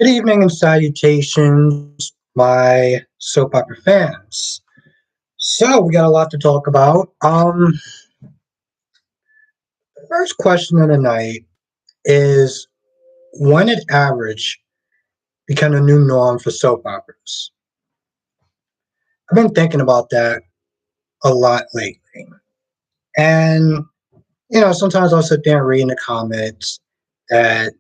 Good evening and salutations, my soap opera fans. So we got a lot to talk about. The first question of the night is when did average become a new norm for soap operas? I've been thinking about that a lot lately. And, sometimes I'll sit there and read in the comments that,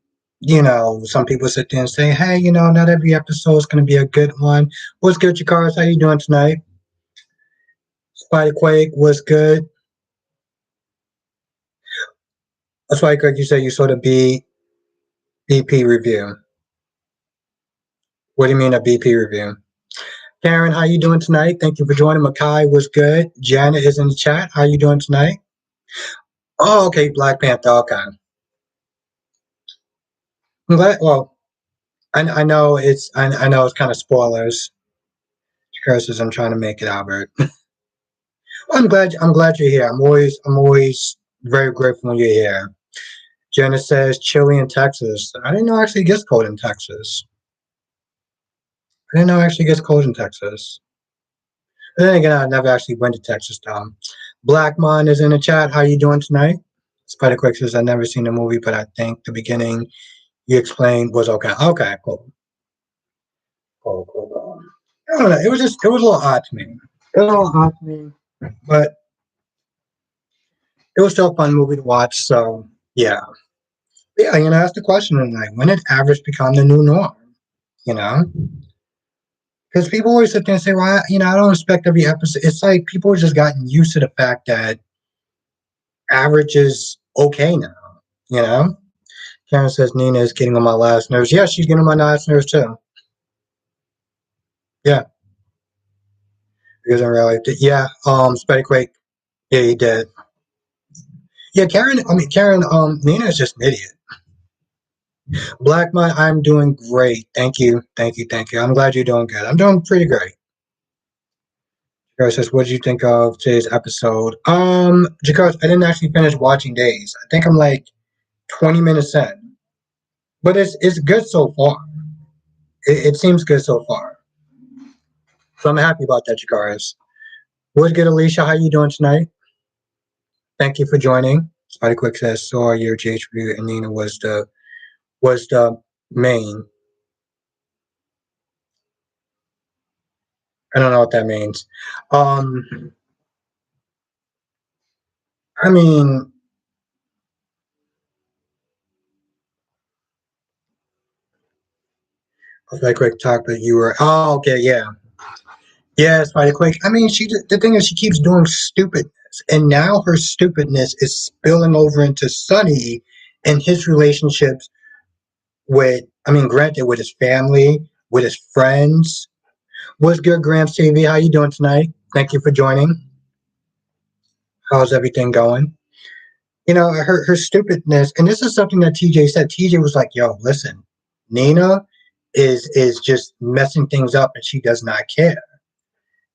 some people sit there and say, hey, not every episode is going to be a good one. What's good, Jakars? How you doing tonight? Spider what's good? That's why, Greg, you said you saw the BP review. What do you mean a BP review? Karen, how you doing tonight? Thank you for joining. Makai was good. Janet is in the chat. How you doing tonight? Oh, okay, Black Panther. Okay. I'm glad. Well, I know I know it's kind of spoilers. Curses. I'm trying to make it, Albert. Well, I'm glad you're here. I'm always very grateful when you're here. Janet says chilly in Texas. I didn't know it actually gets cold in Texas. I didn't know it actually gets cold in Texas. But then again, I never actually went to Texas, Tom. Blackmon is in the chat. How you doing tonight? Spider Quick says, I've never seen the movie, but I think the beginning you explained was okay. Okay, cool. Cool. I don't know. It was a little odd to me. It was a little odd to me, but it was still a fun movie to watch. So, yeah. But yeah, that's the question tonight. When did average become the new norm? You know? Because people always sit there and say, well, I don't expect every episode. It's like people have just gotten used to the fact that average is okay now, you know? Karen says Nina is getting on my last nerves. Yeah, she's getting on my last nerves too. Yeah. Because I realized that, yeah, Spikequake, yeah, he did. Yeah, Nina is just an idiot. Blackmon, I'm doing great. Thank you. I'm glad you're doing good. I'm doing pretty great. Jakar says, what did you think of today's episode? Jakar, I didn't actually finish watching Days. I think I'm like 20 minutes in. But it's good so far. It seems good so far. So I'm happy about that, Jakaris. What's good, Alicia? How you doing tonight? Thank you for joining. Spider Quick says, saw your GH review and Nina was the main. I don't know what that means. I mean, Spider Quick talk, but you were. Oh, okay, yeah. Yeah, Spider Quick. I mean, the thing is, she keeps doing stupidness, and now her stupidness is spilling over into Sonny and his relationships granted, with his family, with his friends. What's good, Grams TV? How you doing tonight? Thank you for joining. How's everything going? Her stupidness, and this is something that TJ said. TJ was like, "Yo, listen, Nina is just messing things up, and she does not care."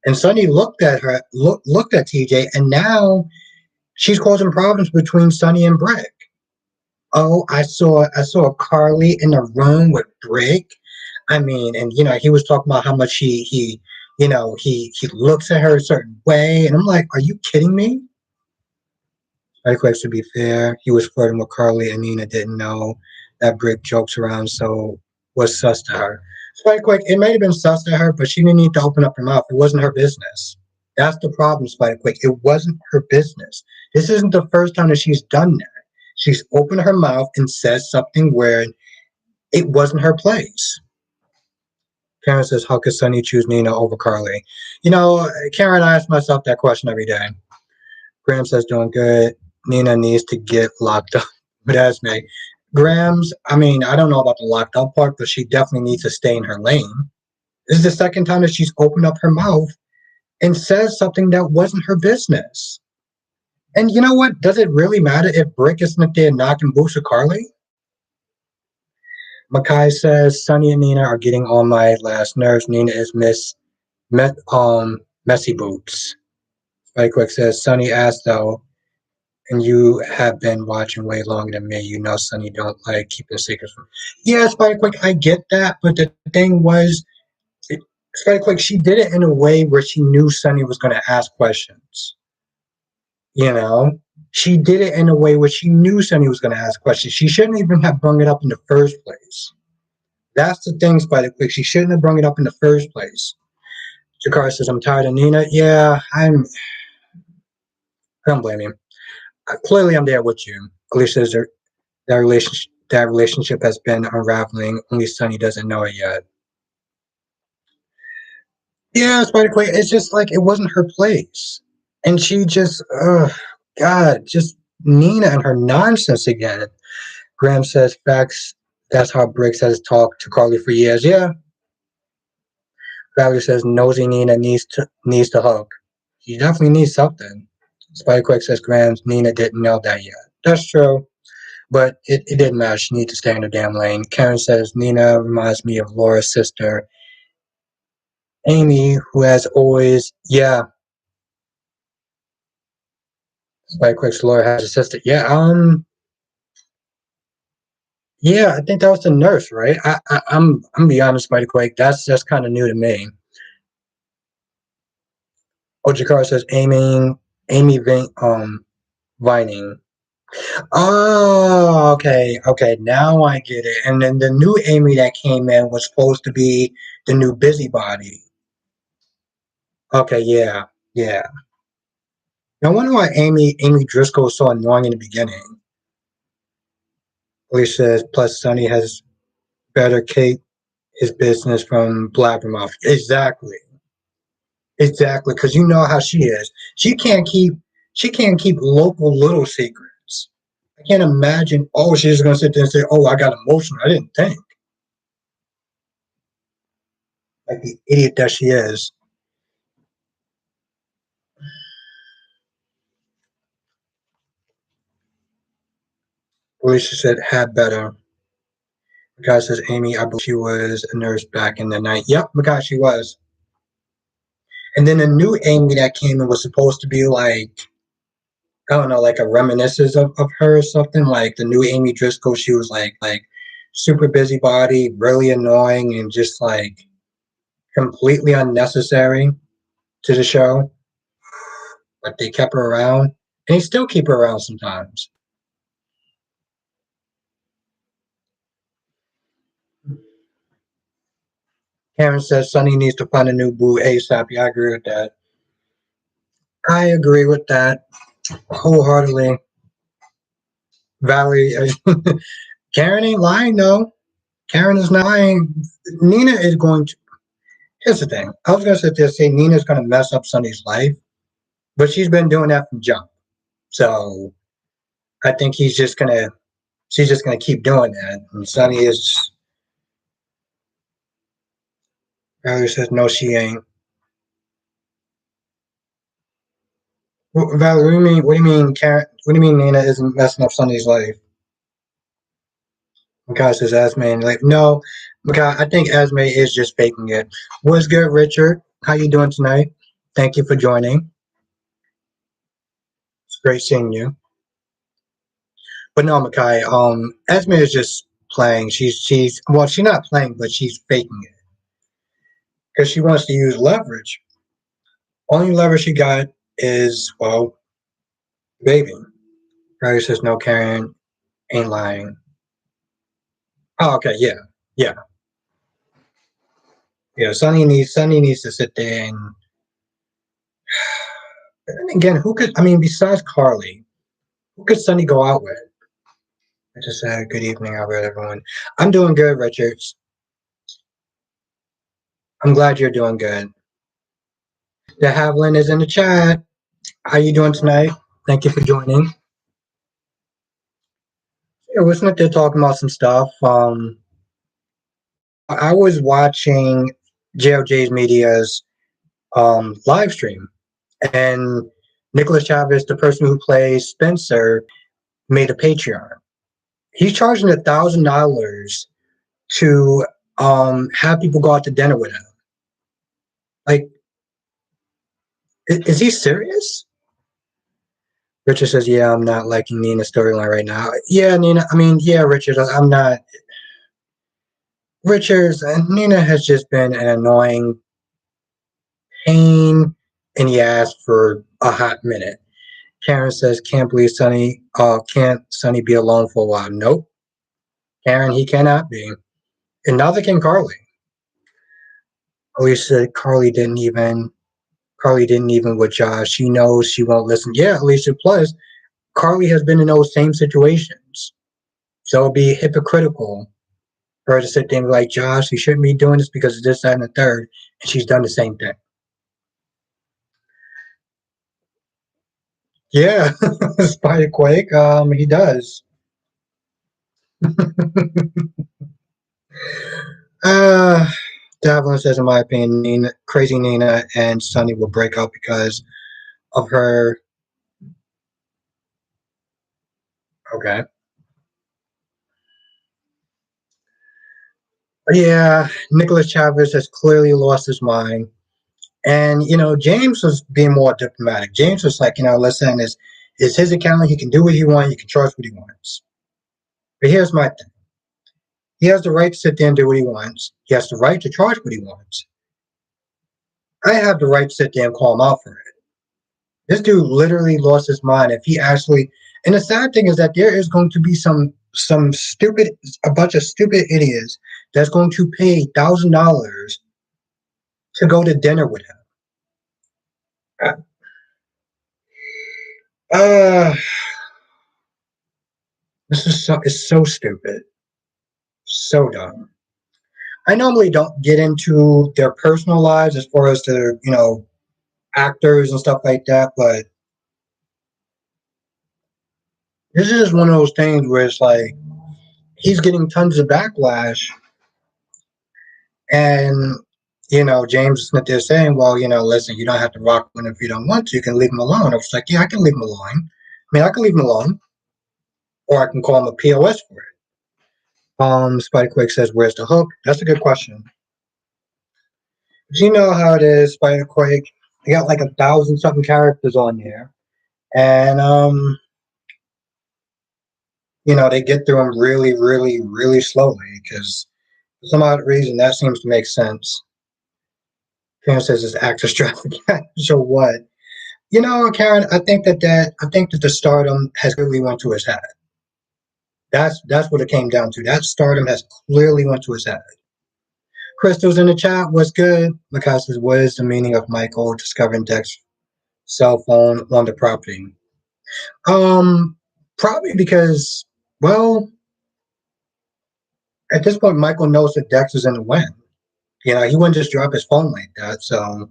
And Sonny looked at TJ, and now she's causing problems between Sonny and Brick. Oh, I saw Carly in the room with Brick. I mean, and he was talking about how much he looks at her a certain way, and I'm like, are you kidding me? Likewise, to be fair, he was flirting with Carly, and Nina didn't know that Brick jokes around, so was sus to her. Spike Quick, it may have been sus to her, but she didn't need to open up her mouth. It wasn't her business. That's the problem, Spike Quick. It wasn't her business. This isn't the first time that she's done that. She's opened her mouth and said something where it wasn't her place. Karen says, how could Sonny choose Nina over Carly? Karen, I ask myself that question every day. Graham says, doing good. Nina needs to get locked up. But that's me. Graham's, I don't know about the locked up part, but she definitely needs to stay in her lane. This is the second time that she's opened up her mouth and says something that wasn't her business. And you know what? Does it really matter if Brick isn't up there knocking boots with Carly? Makai says, Sonny and Nina are getting on my last nerves. Nina is messy boots. Spike Quick says, Sonny asked though, and you have been watching way longer than me. You know Sonny don't like keeping secrets from. Yeah, Spider Quick, I get that, but the thing was, Spider Quick, she did it in a way where she knew Sonny was going to ask questions. You know, she did it in a way where she knew Sonny was going to ask questions. She shouldn't even have brought it up in the first place. That's the thing, Spider Quick. She shouldn't have brought it up in the first place. Jakar says, "I'm tired of Nina." Yeah, I don't blame you. Clearly, I'm there with you. Alicia says that relationship has been unraveling. Only Sonny doesn't know it yet. Yeah, Spider Queen. It's just like it wasn't her place, and she just, God, just Nina and her nonsense again. Graham says facts. That's how Briggs has talked to Carly for years. Yeah, Valerie says nosy Nina needs to hug. She definitely needs something. Spider Quick says Graham's Nina didn't know that yet. That's true. But it didn't matter. She needs to stay in her damn lane. Karen says Nina reminds me of Laura's sister, Amy, who has always, yeah, Spike Quick's Laura has a sister. Yeah, I think that was the nurse, right? I'm be honest, Spike Quick, that's kind of new to me. Ojakar says Vining. Oh, okay, now I get it. And then the new Amy that came in was supposed to be the new busybody. Okay, yeah, yeah. I wonder why Amy Driscoll was so annoying in the beginning. Police says, plus Sonny has better keep his business from Blabbermouth. Exactly. Exactly. Because you know how she is. She can't keep local little secrets. I can't imagine, oh, she's gonna sit there and say, oh, I got emotional. I didn't think. Like the idiot that she is. Alicia said, had better. The guy says, Amy, I believe she was a nurse back in the night. Yep, because she was. And then the new Amy that came in was supposed to be like, I don't know, like a reminiscence of her or something. Like the new Amy Driscoll, she was like super busybody, really annoying, and just like completely unnecessary to the show. But they kept her around, and they still keep her around sometimes. Karen says Sonny needs to find a new boo ASAP. Yeah, I agree with that. I agree with that wholeheartedly. Valerie, Karen ain't lying though. Karen is not lying. Nina is going to. Here's the thing. I was gonna sit there and say Nina's gonna mess up Sonny's life, but she's been doing that from jump. So I think she's just gonna keep doing that. And Sonny is. Valerie says no, she ain't. Valerie, what do you mean? What do you mean, Karen? What do you mean Nina isn't messing up Sonny's life? Makai says Esme, like, no, Makai, I think Esme is just faking it. What's good, Richard? How you doing tonight? Thank you for joining. It's great seeing you. But no, Makai, Esme is just playing. She's not playing, but she's faking it because she wants to use leverage. Only leverage she got is, well, baby. Riley says no, Karen ain't lying. Oh, okay, yeah, yeah, yeah. Sonny needs to sit there and again, who could? I mean, besides Carly, who could Sonny go out with? I just said good evening, Albert, everyone. I'm doing good, Richards. I'm glad you're doing good. The Havlin is in the chat. How you doing tonight? Thank you for joining. Yeah, we're sitting there talking about some stuff. I was watching JLJ's Media's live stream, and Nicholas Chavez, the person who plays Spencer, made a Patreon. He's charging $1,000 to have people go out to dinner with him. Like, is he serious? Richard says, "Yeah, I'm not liking Nina's storyline right now." Yeah, Nina. I mean, yeah, Richard. I'm not. Richards and Nina has just been an annoying pain in the ass for a hot minute. Karen says, "Can't believe Sonny. Can't Sonny be alone for a while?" Nope, Karen, he cannot be. And neither can Carly. Alicia said Carly didn't even with Josh. She knows she won't listen. Yeah, Alicia. Plus, Carly has been in those same situations, so it'd be hypocritical for her to sit there and be like, "Josh, you shouldn't be doing this because of this, that, and the third," and she's done the same thing. Yeah, Spiderquake. He does. uh, Davlin says, in my opinion, Crazy Nina and Sunny will break up because of her. Okay. Yeah, Nicholas Chavez has clearly lost his mind. And, James was being more diplomatic. James was like, listen, it's his account. He can do what he wants. He can charge what he wants. But here's my thing. He has the right to sit there and do what he wants. He has the right to charge what he wants. I have the right to sit there and call him out for it. This dude literally lost his mind. If he actually, and the sad thing is that there is going to be some stupid, a bunch of stupid idiots that's going to pay $1,000 to go to dinner with him. Uh, this is it's so stupid, so dumb. I normally don't get into their personal lives as far as their, actors and stuff like that, but this is one of those things where it's like he's getting tons of backlash. And, James Smith is saying, well, listen, you don't have to rock with him if you don't want to. You can leave him alone. I was like, yeah, I can leave him alone. I mean, I can leave him alone, or I can call him a POS for it. Spiderquake says, where's the hook? That's a good question. But you know how it is, Spiderquake. They got like 1,000 something characters on there. And, they get through them really, really, really slowly because for some odd reason that seems to make sense. Karen says it's actor traffic. So what? Karen, I think that the stardom has clearly went to his head. That's what it came down to. That stardom has clearly went to his head. Crystal's in the chat. What's good? Because says, what is the meaning of Michael discovering Dex's cell phone on the property? Um, Probably because, well, at this point, Michael knows that Dex is in the win. He wouldn't just drop his phone like that. So,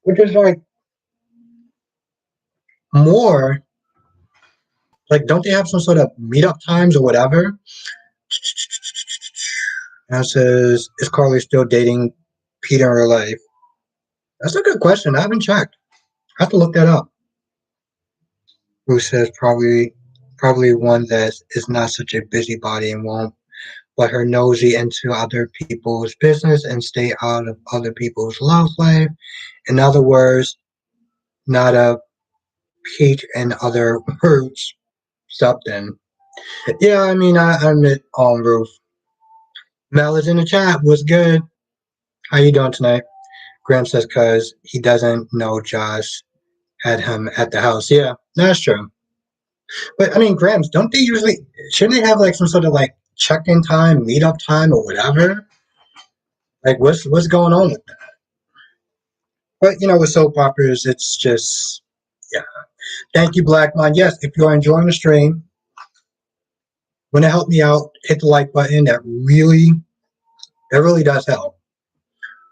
which is like more like, don't they have some sort of meetup times or whatever? And it says, is Carly still dating Peter in real life? That's a good question. I haven't checked. I have to look that up. Who says probably one that is not such a busybody and won't let her nosy into other people's business and stay out of other people's love life. In other words, not a peach and other words, something. Yeah, I mean, I admit on roof. Mel is in the chat. What's good? How you doing tonight? Graham says because he doesn't know Josh had him at the house. Yeah, that's true. But I mean, Grams, don't they usually shouldn't they have like some sort of like check-in time, meet-up time, or whatever? Like, what's going on with that? But with soap operas, it's just yeah. Thank you, Blackmon. Yes, if you are enjoying the stream, want to help me out, hit the like button. That really does help.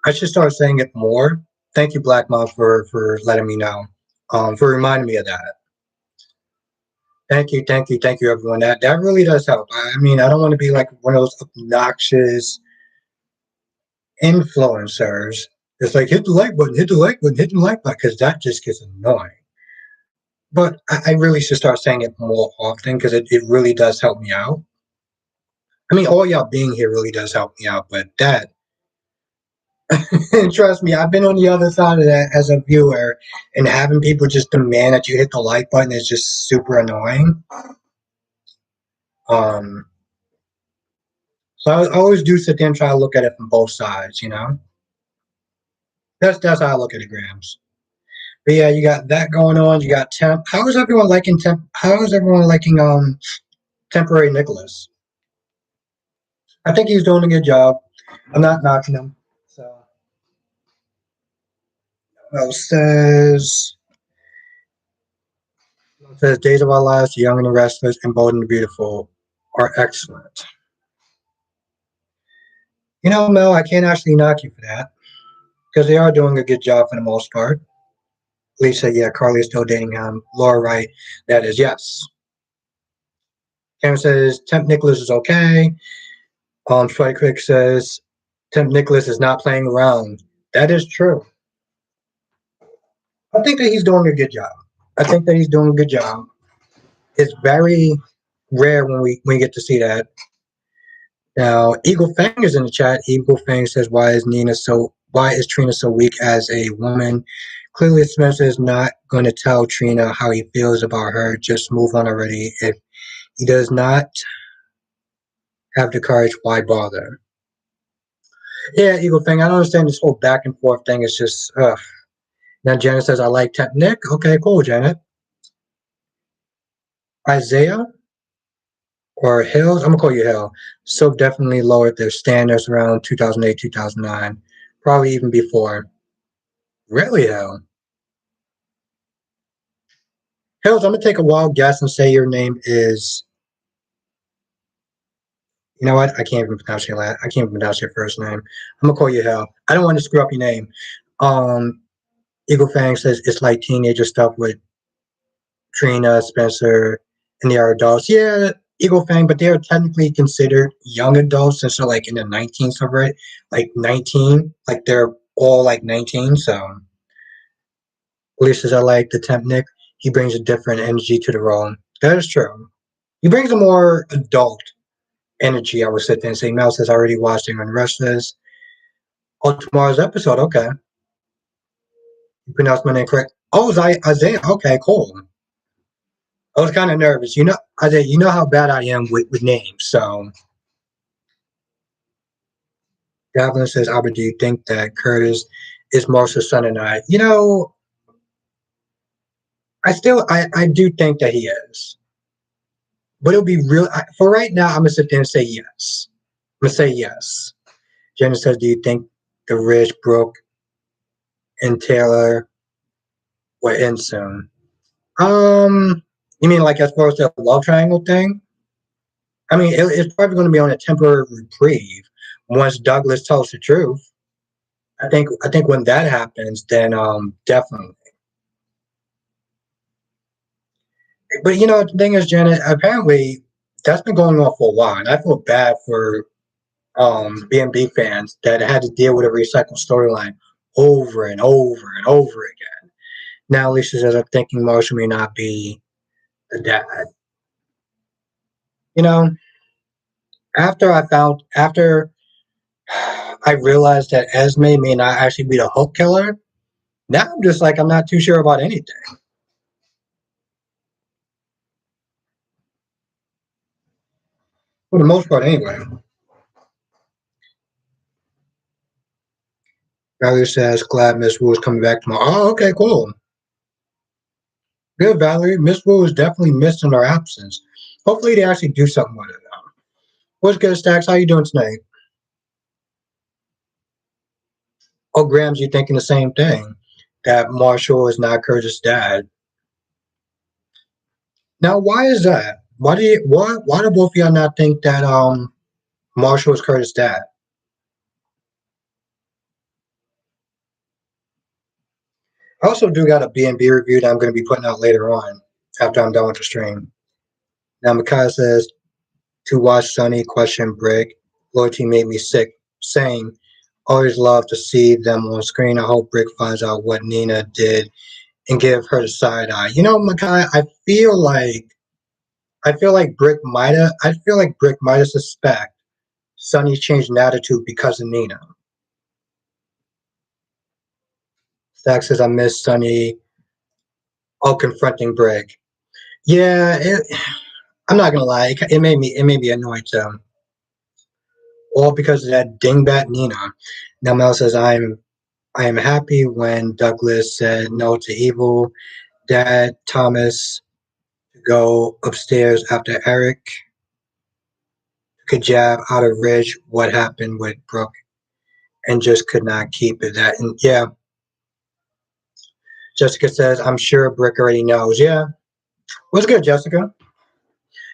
I should start saying it more. Thank you, Blackmon, for letting me know. For reminding me of that. Thank you, everyone. That really does help. I mean, I don't want to be like one of those obnoxious influencers. It's like hit the like button, hit the like button, hit the like button, because that just gets annoying. But I really should start saying it more often because it really does help me out. I mean, all y'all being here really does help me out, but And trust me, I've been on the other side of that as a viewer, and having people just demand that you hit the like button is just super annoying. Um, so I always do sit there and try to look at it from both sides. That's how I look at the grams. But yeah, you got that going on. You got temp. How is everyone liking temp? How is everyone liking temporary Nicholas? I think he's doing a good job. I'm not knocking him. So, well, says Days of Our Lives, Young and the Restless, and Bold and the Beautiful are excellent. Mel, I can't actually knock you for that because they are doing a good job for the most part. Lisa, yeah, Carly is still dating him. Laura, right? That is yes. Karen says Temp Nicholas is okay. Strike Crick says Temp Nicholas is not playing around. That is true. I think that he's doing a good job. I think that he's doing a good job. It's very rare when we get to see that. Now, Eagle Fang is in the chat. Eagle Fang says, Why is Trina so weak as a woman? Clearly, Spencer is not going to tell Trina how he feels about her. Just move on already. If he does not have the courage, why bother? Yeah, Eagle Fang, I don't understand this whole back and forth thing. It's just, ugh. Now, Janet says, I like Tep Nick. Okay, cool, Janet. Isaiah or Hills, I'm going to call you Hill. So definitely lowered their standards around 2008, 2009, probably even before. Really, Hill? Hills, I'm gonna take a wild guess and say your name is. You know what? I can't even pronounce your last. I can't even pronounce your first name. I'm gonna call you Hell. I don't want to screw up your name. Um, Eagle Fang says it's like teenager stuff with Trina, Spencer, and the other adults. Yeah, Eagle Fang, but they are technically considered young adults since they're like in the 19s already, like 19, like they're all like 19. So, at least as I like the temp Nick, he brings a different energy to the role. That is true. He brings a more adult energy. I would sit there and say, Mel says, I already watched England Restless. Oh, tomorrow's episode. Okay. You pronounced my name correct. Oh, Isaiah. Okay, cool. I was kind of nervous. Isaiah, you know how bad I am with names. So, Gavin says, Albert, do you think that Curtis is Marshall's son and I? I do think that he is. But it'll be real. For right now, I'm going to sit there and say yes. I'm going to say yes. Jenna says, do you think the Rich, Brooke, and Taylor were in soon? You mean like as far as the love triangle thing? I mean, it's probably going to be on a temporary reprieve once Douglas tells the truth. I think when that happens, then definitely. But the thing is, Janet, apparently that's been going on for a while, and I feel bad for B&B fans that had to deal with a recycled storyline over and over and over again. Now, Lisa says, I'm thinking Marshall may not be the dad. You know, after I realized that Esme may not actually be the hook killer. Now I'm just like I'm not too sure about anything. For the most part, anyway. Valerie says, glad Miss Wu is coming back tomorrow. Oh, okay, cool. Good, Valerie. Miss Wu is definitely missed in our absence. Hopefully they actually do something with it. What's good, Stacks? How you doing tonight? Oh, Grams, you thinking the same thing? That Marshall is not Curtis' dad. Now, why is that? Why do both of y'all not think that Marshall is Curtis' dad? I also do got a B&B review that I'm going to be putting out later on after I'm done with the stream. Now, Micaiah says, to watch Sonny question Brick, loyalty made me sick, saying, always love to see them on screen. I hope Brick finds out what Nina did and give her the side eye. Micaiah, I feel like Brick might have suspect Sonny's changed in attitude because of Nina. Stack says, I miss Sonny. Oh, confronting Brig. Yeah, I'm not gonna lie. It made me annoyed too. All because of that dingbat Nina. Now Mel says, I am happy when Douglas said no to evil. Dad Thomas to go upstairs after Eric could jab out of Ridge what happened with Brooke and just could not keep it. That and yeah, Jessica says, I'm sure Brick already knows. Yeah. What's good, Jessica?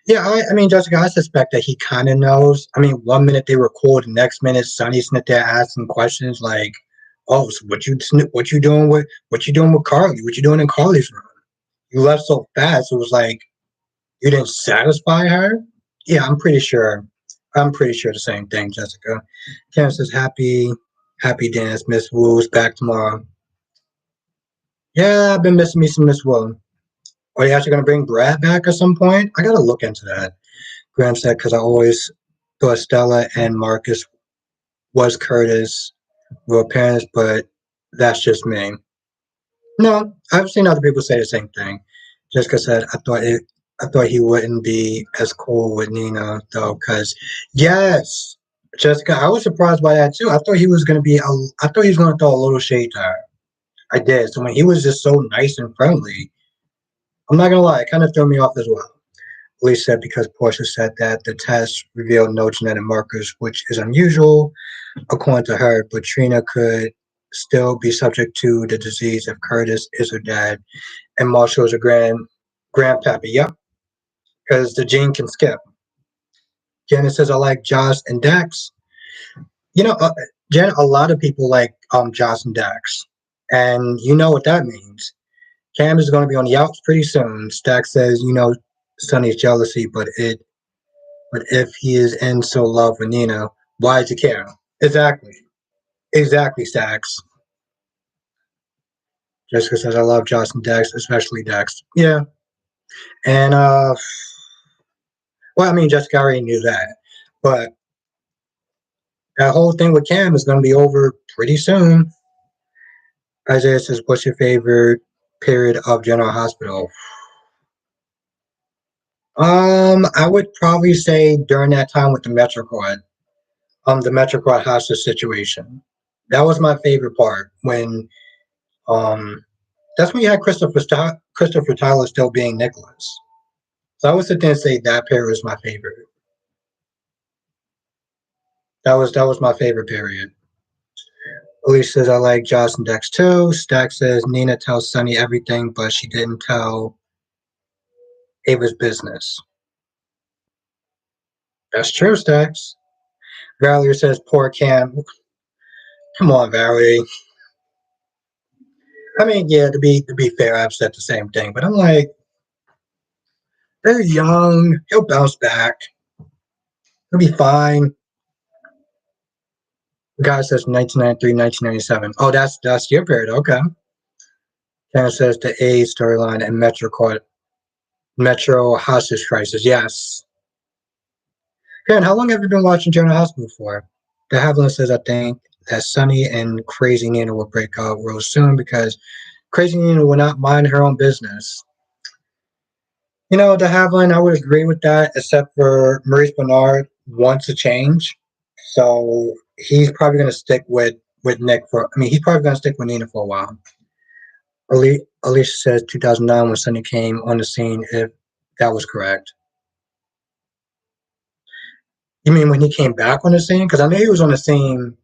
Yeah, I mean, Jessica, I suspect that he kind of knows. I mean, one minute they were cool, the next minute Sonny's sitting there asking questions like, "Oh, so what you doing with Carly? What you doing in Carly's room? You left so fast. It was like you didn't satisfy her." Yeah, I'm pretty sure. I'm pretty sure the same thing, Jessica. Karen says, happy dance, Miss Wu's back tomorrow. Yeah, I've been missing me some Miss Wu. Are you actually going to bring Brad back at some point? I got to look into that. Graham said, because I always thought Stella and Marcus was Curtis were parents, but that's just me. No, I've seen other people say the same thing. Jessica said, I thought he wouldn't be as cool with Nina though, because yes, Jessica, I was surprised by that too. I thought he was going to throw a little shade to her. I did. So when he was just so nice and friendly, I'm not gonna lie, it kind of threw me off as well. Police said because Portia said that the test revealed no genetic markers, which is unusual, according to her, but Trina could still be subject to the disease if Curtis is her dad and Marshall is her grandpappy. Yep, because the gene can skip. Janet says I like Josh and Dax. You know, Janet, a lot of people like Josh and Dax, and you know what that means. Cam is going to be on the outs pretty soon. Stack says, Sonny's jealousy, but if he is in so love with Nina, why does he care? Exactly. Exactly, Stacks. Jessica says, I love Josh and Dex, especially Dex. Yeah. And, well, I mean, Jessica already knew that. But that whole thing with Cam is going to be over pretty soon. Isaiah says, what's your favorite period of General Hospital? I would probably say during that time with the MetroCard, the MetroCard hostage situation. That was my favorite part when, um, that's when you had Christopher Tyler still being Nicholas. So I would sit there and say that period was my favorite. That was my favorite period. Elise says I like Josh and Dex too. Stack says Nina tells Sonny everything, but she didn't tell Ava's business. That's true, Stacks. Valerie says poor Cam. Come on, Valerie. I mean, yeah, to be fair, I've said the same thing, but I'm like, they're young. He'll bounce back. He'll be fine. The guy says 1993, 1997. Oh, that's your period. Okay. Karen says the A storyline and Metro hostage crisis. Yes. Karen, how long have you been watching General Hospital for? The Haviland says, I think that Sonny and Crazy Nina will break up real soon because Crazy Nina will not mind her own business. The Haviland, I would agree with that, except for Maurice Bernard wants a change. So he's probably going to stick with Nick he's probably going to stick with Nina for a while. Alicia says 2009 when Sonny came on the scene, if that was correct. You mean when he came back on the scene? Because I know he was on the scene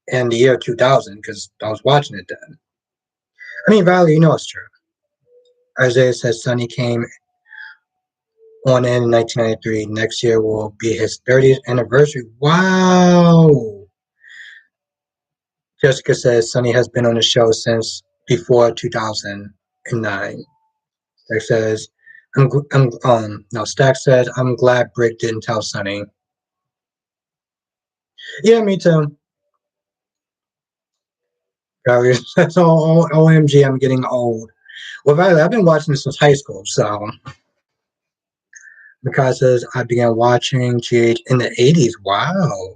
in the year 2000 because I was watching it then. I mean, Valley, it's true. Isaiah says Sonny came on in 1993. Next year will be his 30th anniversary. Wow. Jessica says Sonny has been on the show since before 2009. Stack says, no, Stack says, I'm glad Brick didn't tell Sonny. Yeah, me too. Valerie says, OMG, I'm getting old. Well, Valerie, I've been watching this since high school, so because says I began watching GH in the 80s. Wow.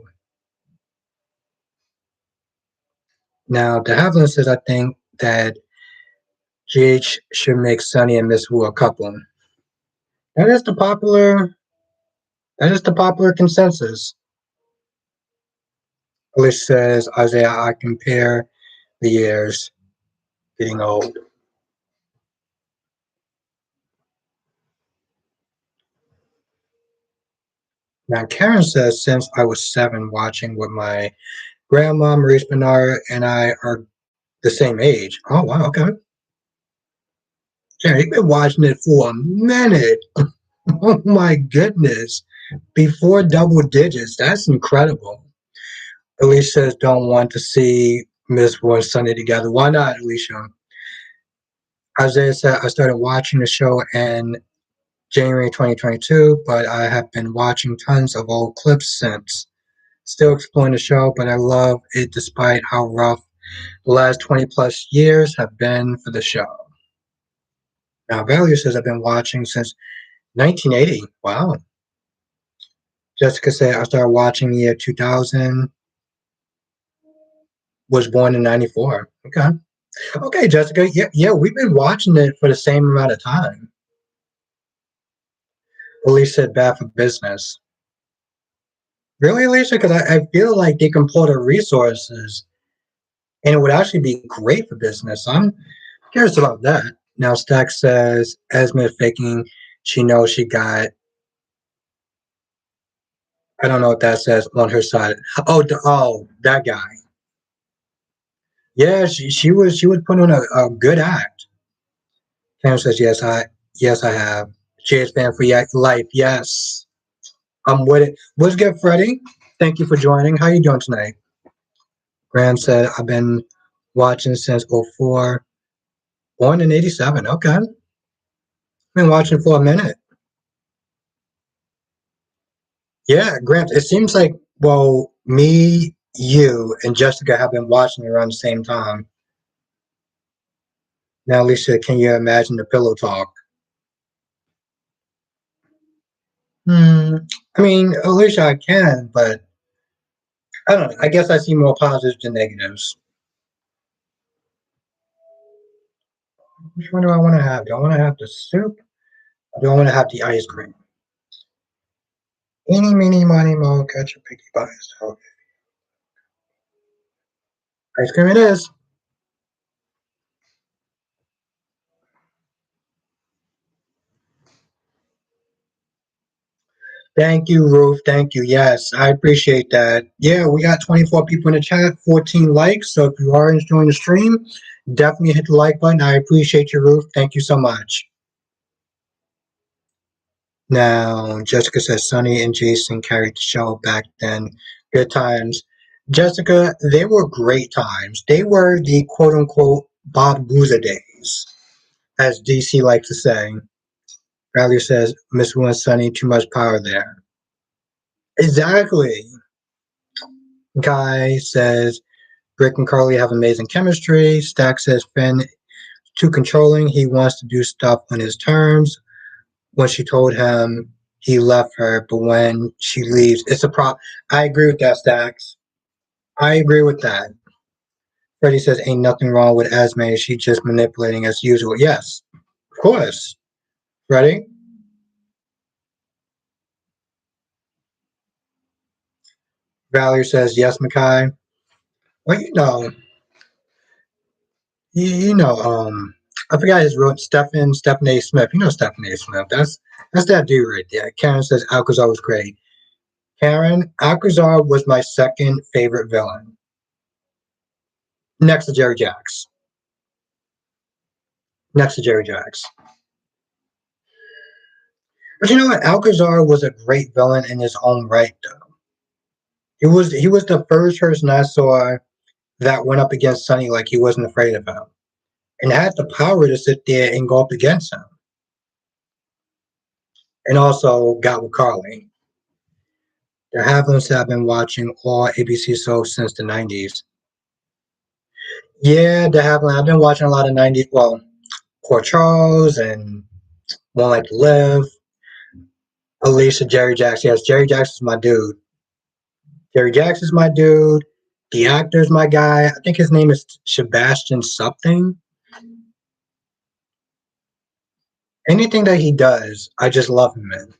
Now, De Havilland says, I think that GH should make Sonny and Miss Wu a couple. That is the popular that is the popular consensus. Alicia says, Isaiah, I compare the years getting old. Now Karen says, since I was 7 watching with my grandma, Maurice Bernard, and I are the same age. Oh wow, okay. Karen, you've been watching it for a minute. Oh my goodness. Before double digits. That's incredible. Alicia says don't want to see Miss Wu and Sonny together. Why not, Alicia? Isaiah said I started watching the show in January 2022, but I have been watching tons of old clips since. Still exploring the show, but I love it despite how rough the last 20 plus years have been for the show. Now, Valerie says I've been watching since 1980. Wow. Jessica said I started watching the year 2000, was born in 94. Okay. Okay, Jessica. Yeah, we've been watching it for the same amount of time. Elise said bad for business. Really, Alicia? Because I feel like they can pull the resources and it would actually be great for business. I'm curious about that. Now, Stack says Esme faking she knows she got, I don't know what that says on her side. Oh, that guy. Yeah, she was putting on a good act. Cam says yes I have. Cheers fan for life. Yes. I'm with it. What's good, Freddie? Thank you for joining. How you doing tonight? Graham said I've been watching since '04. Born in '87. Okay. Been watching for a minute. Yeah, Grant, it seems like, well, me, you, and Jessica have been watching around the same time. Now, Alicia, can you imagine the pillow talk? Hmm. I mean, Alicia, I can, but I don't know. I guess I see more positives than negatives. Which one do I want to have? Do I want to have the soup? Or do I want to have the ice cream? Eeny, meeny, miny, mo, catch a picky bias. Okay. Ice cream it is. Thank you, Ruth. Thank you. Yes, I appreciate that. Yeah, we got 24 people in the chat, 14 likes. So if you are enjoying the stream, definitely hit the like button. I appreciate you, Ruth. Thank you so much. Now, Jessica says Sonny and Jason carried the show back then. Good times. Jessica, they were great times. They were the quote unquote Bob Boozer days, as DC likes to say. Riley says, Miss Wu and Sonny, too much power there. Exactly. Guy says, Rick and Carly have amazing chemistry. Stack says Finn too controlling. He wants to do stuff on his terms. When she told him he left her, but when she leaves, it's a problem. I agree with that, Stacks. I agree with that. Freddie says ain't nothing wrong with Esme. She's just manipulating as usual. Yes, of course. Freddie? Valerie says yes, Mackay. Well, I forgot his real Stephen A. Smith. You know Stephen A. Smith. That's that dude right there. Karen says Alcazar was great. Karen, Alcazar was my second favorite villain, next to Jerry Jacks. Next to Jerry Jacks. But you know what? Alcazar was a great villain in his own right, though. He was the first person I saw that went up against Sonny like he wasn't afraid of him, and had the power to sit there and go up against him, and also got with Carly. The Havens have been watching all ABC shows since the '90s. Yeah, the Havilland. I've been watching a lot of '90s. Well, Port Charles and One Like to Live. Alicia, Jerry Jacks. Yes, Jerry Jacks is my dude. Jerry Jacks is my dude. The actor's my guy. I think his name is Sebastian something. Anything that he does, I just love him in.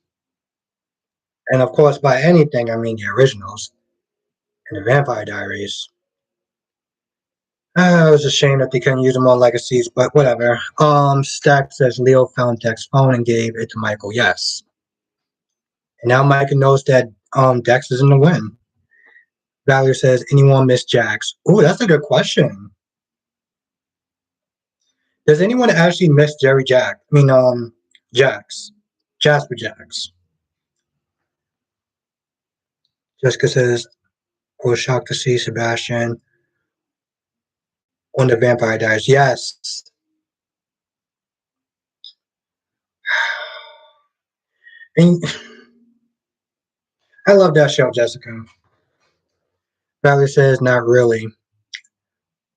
And of course, by anything, I mean the originals and the Vampire Diaries. I was ashamed that they couldn't use them on Legacies, but whatever. Stack says Leo found Dex's phone and gave it to Michael. Yes. And now Michael knows that Dex is in the win. Valerie says, anyone miss Jax? Oh, that's a good question. Does anyone actually miss Jerry Jack? I mean, Jax. Jasper Jax. Jessica says, I was shocked to see Sebastian on the Vampire Diaries. Yes. And I love that show, Jessica. Valerie says, not really.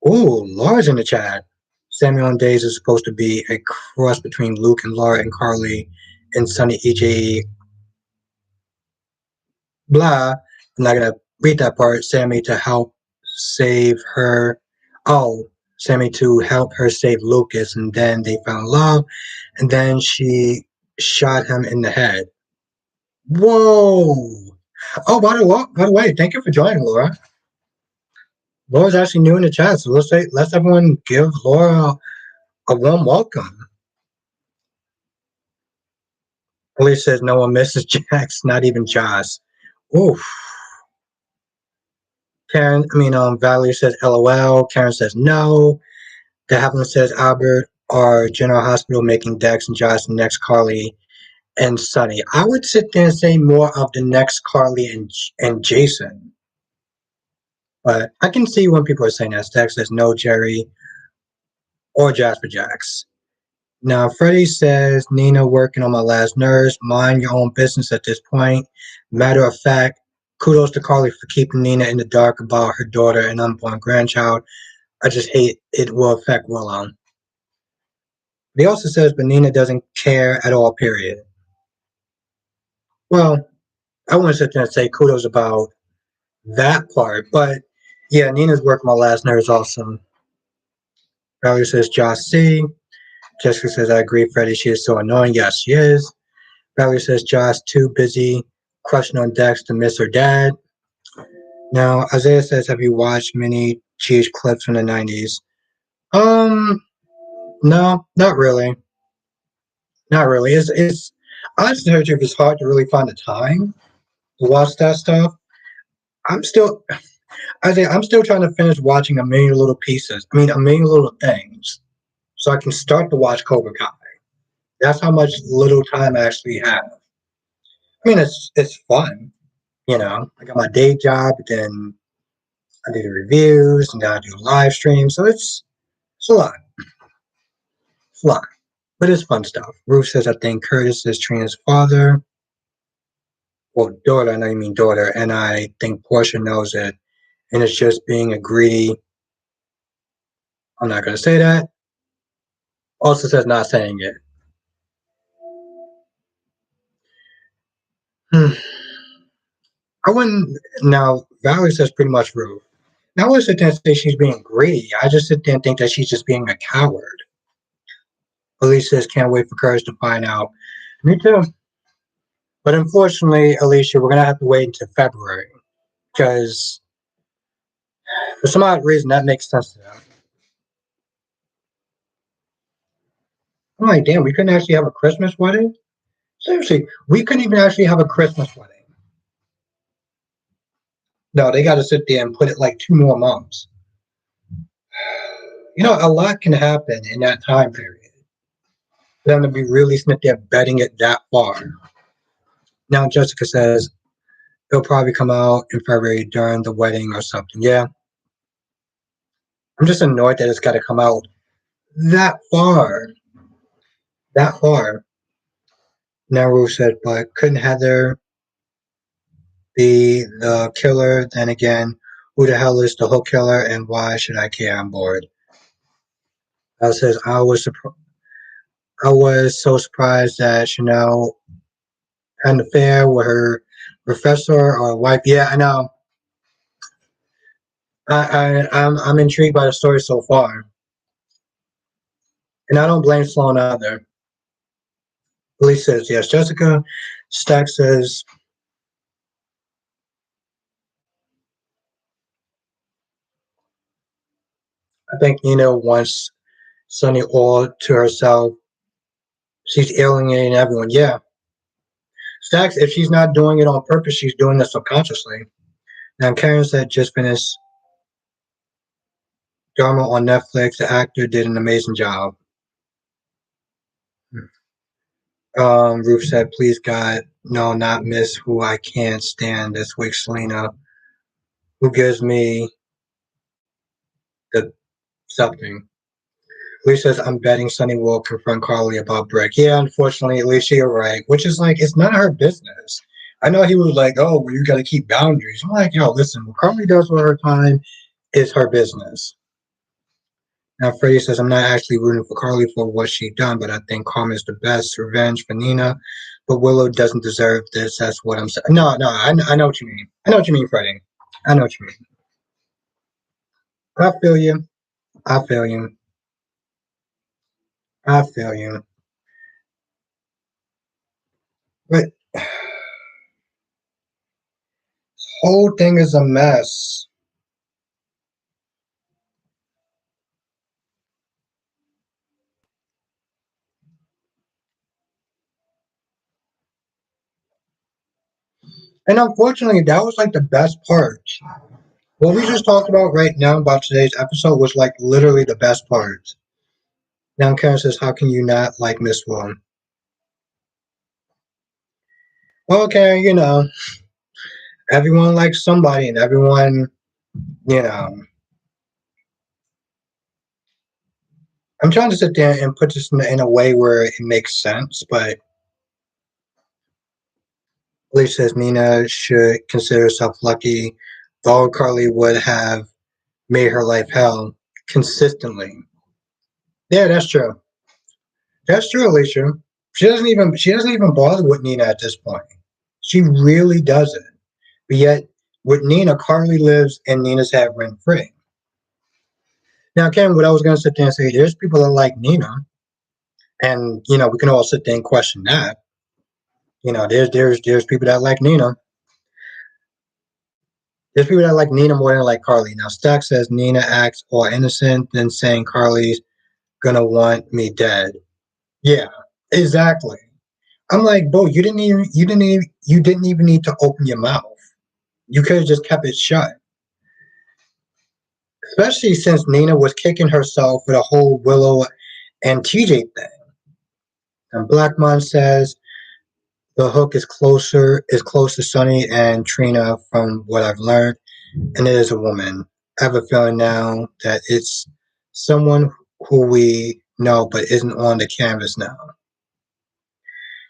Ooh, Laura's in the chat. Samuel and Days is supposed to be a cross between Luke and Laura and Carly and Sonny EJ. Blah. I'm not gonna read that part. Sammy to help save her. Oh, Sammy to help her save Lucas, and then they found love, and then she shot him in the head. Whoa! Oh, by the way, thank you for joining, Laura. Laura's actually new in the chat, so let's everyone give Laura a warm welcome. Elise says no one misses Jax, not even Josh. Oof. Valerie says LOL. Karen says no. The Havilland says Albert or General Hospital making Dex and Josh the next Carly and Sonny. I would sit there and say more of the next Carly and Jason. But I can see when people are saying that. Dex says no Jerry or Jasper Jax. Now, Freddie says, Nina working on my last nerves. Mind your own business at this point. Matter of fact, kudos to Carly for keeping Nina in the dark about her daughter and unborn grandchild. I just hate it will affect Willow. He also says, but Nina doesn't care at all, period. Well, I wouldn't sit there and say kudos about that part, but yeah, Nina's working my last nerves also. Valerie says, Josh C. Jessica says, I agree, Freddie, she is so annoying. Yes, she is. Valerie says Josh too busy crushing on Dex to miss her dad. Now Isaiah says, have you watched many Cheech clips from the 90s? No, not really. Not really. It's honestly, it's hard to really find the time to watch that stuff. I'm still Isaiah, I'm still trying to finish watching a million little pieces. I mean a million little things. So I can start to watch Cobra Kai. That's how much little time I actually have. I mean it's fun. I got my day job, then I do the reviews, and then I do live streams. So it's a lot. It's a lot. But it's fun stuff. Ruth says I think Curtis is Trina's father. Well, daughter, I know you mean daughter, and I think Portia knows it. And it's just being a greedy. I'm not gonna say that. Also says not saying it. Hmm. I wouldn't now Valerie says pretty much Ruth. Now I wouldn't sit there and say she's being greedy. I just sit there and think that she's just being a coward. Elise says can't wait for Curtis to find out. Me too. But unfortunately, Alicia, we're gonna have to wait until February because for some odd reason that makes sense to them. I'm like, damn, we couldn't actually have a Christmas wedding? Seriously, we couldn't even actually have a Christmas wedding. No, they gotta sit there and put it like 2 more months. A lot can happen in that time period. For them to be really sitting there betting it that far. Now Jessica says it'll probably come out in February during the wedding or something. Yeah. I'm just annoyed that it's gotta come out that far. That far. Now Ruth said, but couldn't Heather be the killer? Then again, who the hell is the hook killer and why should I care? I'm bored. Says I was so surprised that Chanel had an affair with her professor or wife. Yeah, I know. I'm intrigued by the story so far, and I don't blame Sloan either. Elise says yes. Jessica Stack says I think Nina wants Sonny all to herself. She's alienating everyone. Yeah, Stacks. If she's not doing it on purpose, she's doing it subconsciously. Now Karen said just finished drama on Netflix. The actor did an amazing job. Ruth said, please God, no, not Miss who I can't stand this week, Selena, who gives me the something. Lee says, I'm betting Sonny will confront Carly about Brick. Yeah, unfortunately, Alicia, you're right. Which is like, it's none of her business. I know he was like, oh, well, you got to keep boundaries. I'm like, yo, listen, what Carly does with her time is her business. Now, Freddie says, I'm not actually rooting for Carly for what she done, but I think Karma is the best revenge for Nina. But Willow doesn't deserve this. That's what I'm saying. No, no, I know what you mean. I know what you mean, Freddie. I know what you mean. I feel you. I feel you. I feel you. But whole thing is a mess. And unfortunately, that was like the best part. What we just talked about right now about today's episode was like literally the best part. Now Karen says, how can you not like Miss One? Well, okay, everyone likes somebody and everyone, you know, I'm trying to sit there and put this in a way where it makes sense, but Lee says Nina should consider herself lucky. Though Carly would have made her life hell consistently. Yeah, that's true. That's true, Alicia. She doesn't even bother with Nina at this point. She really doesn't. But yet with Nina, Carly lives in Nina's head rent free. Now, Ken, what I was gonna sit there and say, there's people that like Nina, and we can all sit there and question that. There's people that like Nina. There's people that like Nina more than like Carly. Now Stack says Nina acts all innocent, then saying Carly's gonna want me dead. Yeah, exactly. I'm like, bro, you didn't even need to open your mouth. You could have just kept it shut. Especially since Nina was kicking herself for the whole Willow and TJ thing. And Blackmon says the hook is close to Sonny and Trina from what I've learned, and it is a woman. I have a feeling now that it's someone who we know but isn't on the canvas now.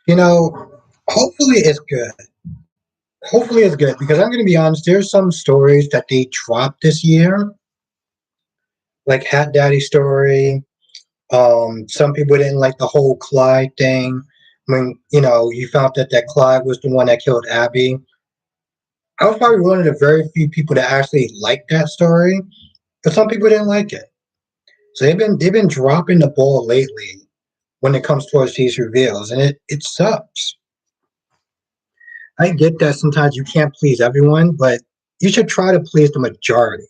You know, hopefully it's good. Hopefully it's good because I'm going to be honest. There's some stories that they dropped this year, like Hat Daddy story. Some people didn't like the whole Clyde thing. When you found that Clyde was the one that killed Abby. I was probably one of the very few people that actually liked that story, but some people didn't like it. So they've been dropping the ball lately when it comes towards these reveals, and it sucks. I get that sometimes you can't please everyone, but you should try to please the majority.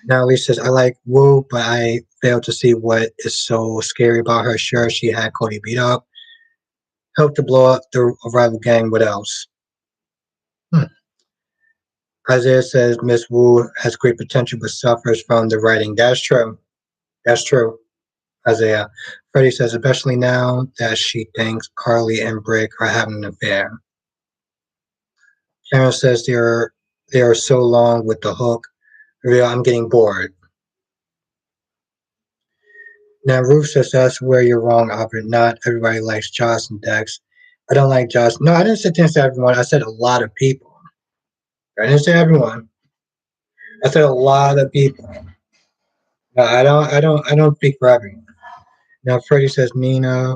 Now, Elise says, I like Wu, but I fail to see what is so scary about her. Sure, she had Cody beat up, helped to blow up the rival gang. What else? Hmm. Isaiah says, Miss Wu has great potential, but suffers from the writing. That's true. That's true, Isaiah. Freddie says, especially now that she thinks Carly and Brick are having an affair. Karen says they are so long with the hook. Real, I'm getting bored. Now, Ruth says that's where you're wrong, Albert. Not everybody likes Joss and Dex. I don't like Joss. No, I didn't sit there and say everyone. I said a lot of people. I didn't say everyone. I said a lot of people. No, I don't speak for everyone. Now, Freddie says, Nina,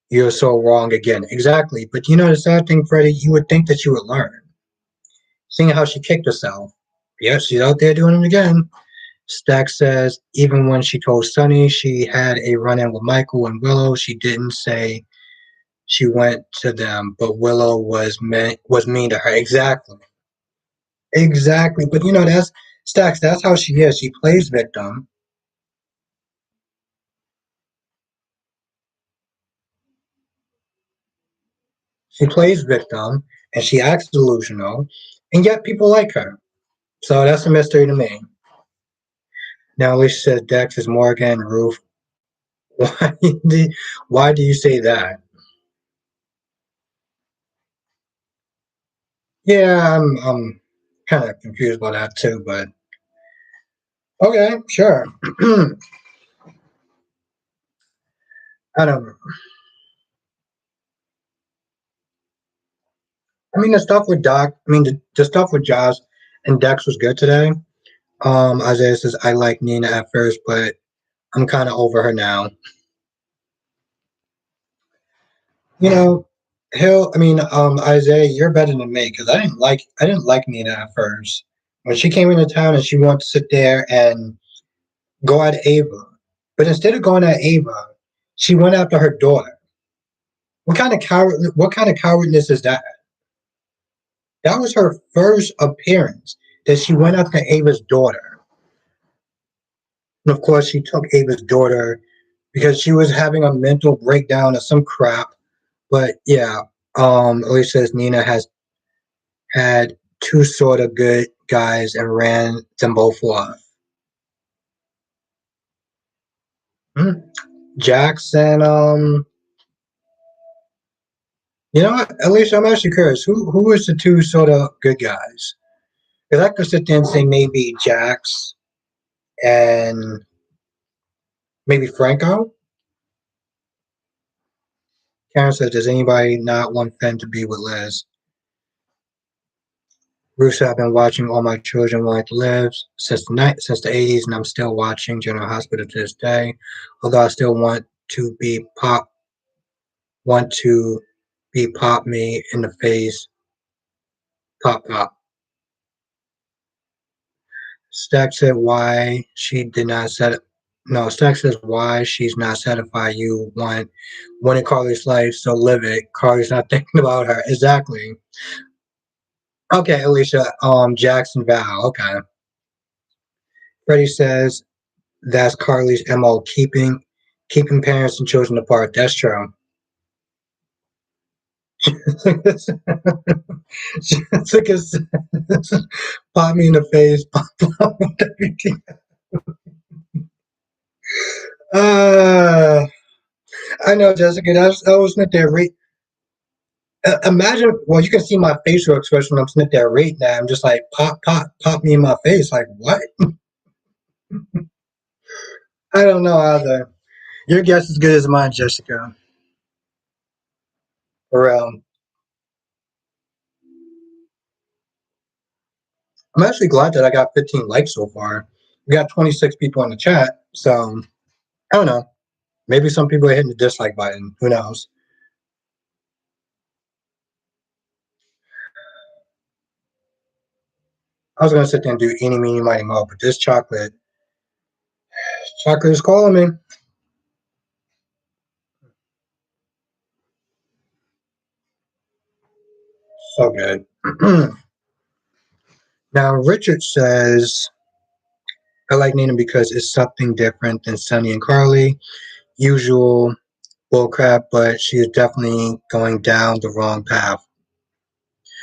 you're so wrong again. Exactly. But the sad thing, Freddie, you would think that you would learn. Seeing how she kicked herself. Yes, she's out there doing it again. Stack says even when she told Sonny she had a run in with Michael and Willow, she didn't say she went to them, but Willow was mean to her. Exactly. Exactly. But that's Stacks, that's how she is. She plays victim. She plays victim and she acts delusional, and yet people like her. So that's a mystery to me. Now Alicia says Dex is Morgan, Ruth. Why do, why do you say that? Yeah, I'm kind of confused by that too, but okay, sure. I don't. I mean, the stuff with Doc. I mean, the stuff with Josh and Dex was good today. Isaiah says I like Nina at first, but I'm kind of over her now. You know, Isaiah, you're better than me because I didn't like Nina at first. When she came into town and she wanted to sit there and go at Ava, but instead of going at Ava, she went after her daughter. What kind of coward? What kind of cowardness is that? That was her first appearance that she went after Ava's daughter. And of course, she took Ava's daughter because she was having a mental breakdown or some crap. But yeah, Elise says Nina has had two sort of good guys and ran them both off. Hmm. Jackson, you know what, Alicia, I'm actually curious. Who is the two sort of good guys? Because I could sit there and say maybe Jax and maybe Franco. Karen says, does anybody not want Finn to be with Liz? Bruce, I've been watching All My Children Want to Live since the 80s, and I'm still watching General Hospital to this day. Although I still want to be pop me in the face, pop pop. Stack said why she did not set no, Stack says why she's not satisfied you want one in Carly's life, so live it. Carly's not thinking about her. Exactly. Okay, Alicia, Jackson Val, okay. Freddie says that's Carly's MO, keeping parents and children apart. That's true. It's like pop me in the face, pop everything. Uh, I know, Jessica. I was sitting there imagine. Well, you can see my facial expression when I'm sitting there reading that. I'm just like pop, pop, pop me in my face. Like what? I don't know either. Your guess is as good as mine, Jessica. Around. I'm actually glad that I got 15 likes so far. We got 26 people in the chat, so I don't know. Maybe some people are hitting the dislike button. Who knows? I was gonna sit there and do eeny, meeny, miny, mo, but this chocolate is calling me. So good. Now Richard says I like Nina because it's something different than Sonny and Carly. Usual bullcrap, but she is definitely going down the wrong path.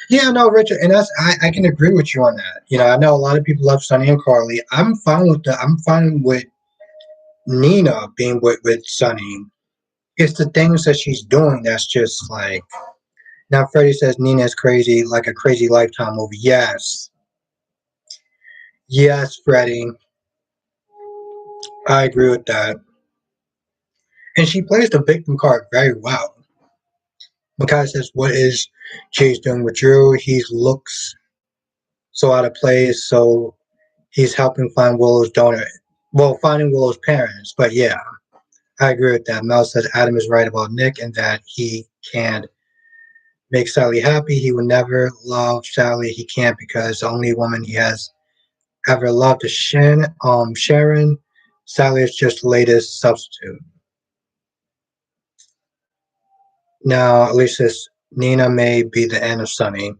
Yeah, no, Richard, and I can agree with you on that. I know a lot of people love Sonny and Carly. I'm fine with that. I'm fine with Nina being with Sonny. It's the things that she's doing that's just like. Now Freddie says Nina is crazy, like a crazy Lifetime movie. Yes, yes, Freddie, I agree with that. And she plays the victim card very well. Makai says, "What is Chase doing with Drew? He looks so out of place. So he's helping find Willow's donor. Well, finding Willow's parents. But yeah, I agree with that. Mel says Adam is right about Nick and that he can't make Sally happy. He would never love Sally. He can't because the only woman he has Ever loved Sharon? Sally is just the latest substitute. Now, at least this Nina may be the end of Sonny.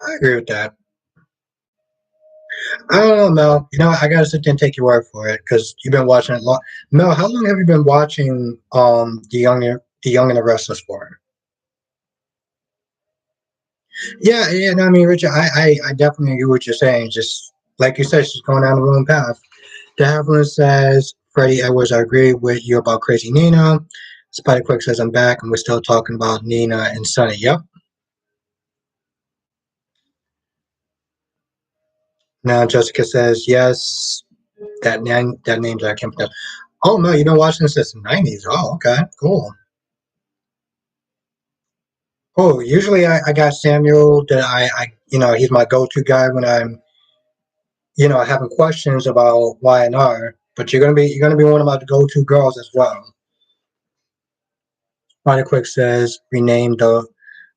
I agree with that. I don't know, Mel. You know, I gotta sit there and take your word for it because you've been watching it long. Mel, how long have you been watching the Young and the Restless for? Yeah, yeah. No, I mean, Richard, I definitely agree with what you're saying. Just like you said, she's going down the wrong path. The Devlin says, Freddie Edwards, I agree with you about Crazy Nina. Spider Quick says, I'm back, and we're still talking about Nina and Sonny. Yep. Now Jessica says, yes, that name's I can't pronounce. Oh no, you've been watching this since the 90s. Oh, okay, cool. Oh, usually I got Samuel that he's my go-to guy when I'm having questions about Y&R. But you're gonna be one of my go-to girls as well. Spider Quick says, rename the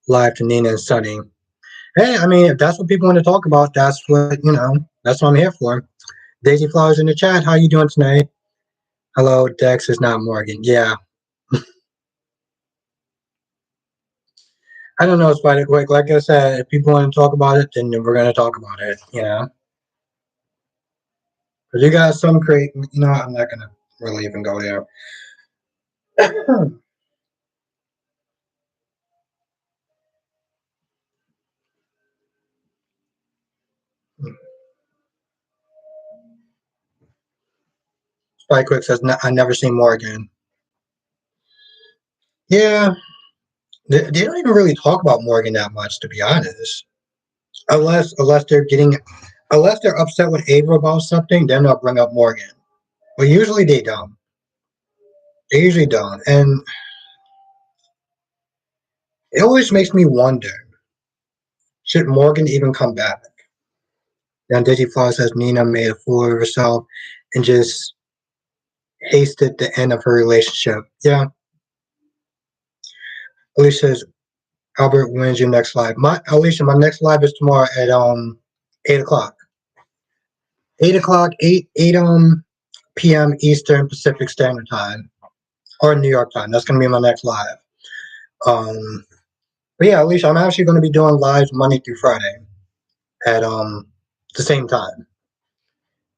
live to Nina and Sonny. Hey, I mean, if that's what people want to talk about, that's what I'm here for. Daisy Flowers in the chat. How you doing tonight? Hello, Dex is not Morgan. Yeah, I don't know, Spider Quick. Like I said, if people want to talk about it, then we're gonna talk about it. Because you got some great. I'm not gonna really even go there. Spider Quick says, I never seen Morgan. Yeah, they don't even really talk about Morgan that much, to be honest. Unless they're upset with Ava about something, then they'll bring up Morgan. But usually they don't. They usually don't. And it always makes me wonder, should Morgan even come back? Now Digiflow says Nina made a fool of herself and just hasted the end of her relationship. Yeah. Alicia says Albert wins your next live. My next live is tomorrow at 8 o'clock. 8 o'clock, 8 PM Eastern Pacific Standard Time. Or New York time. That's gonna be my next live. Um but yeah, Alicia, I'm actually gonna be doing lives Monday through Friday at the same time.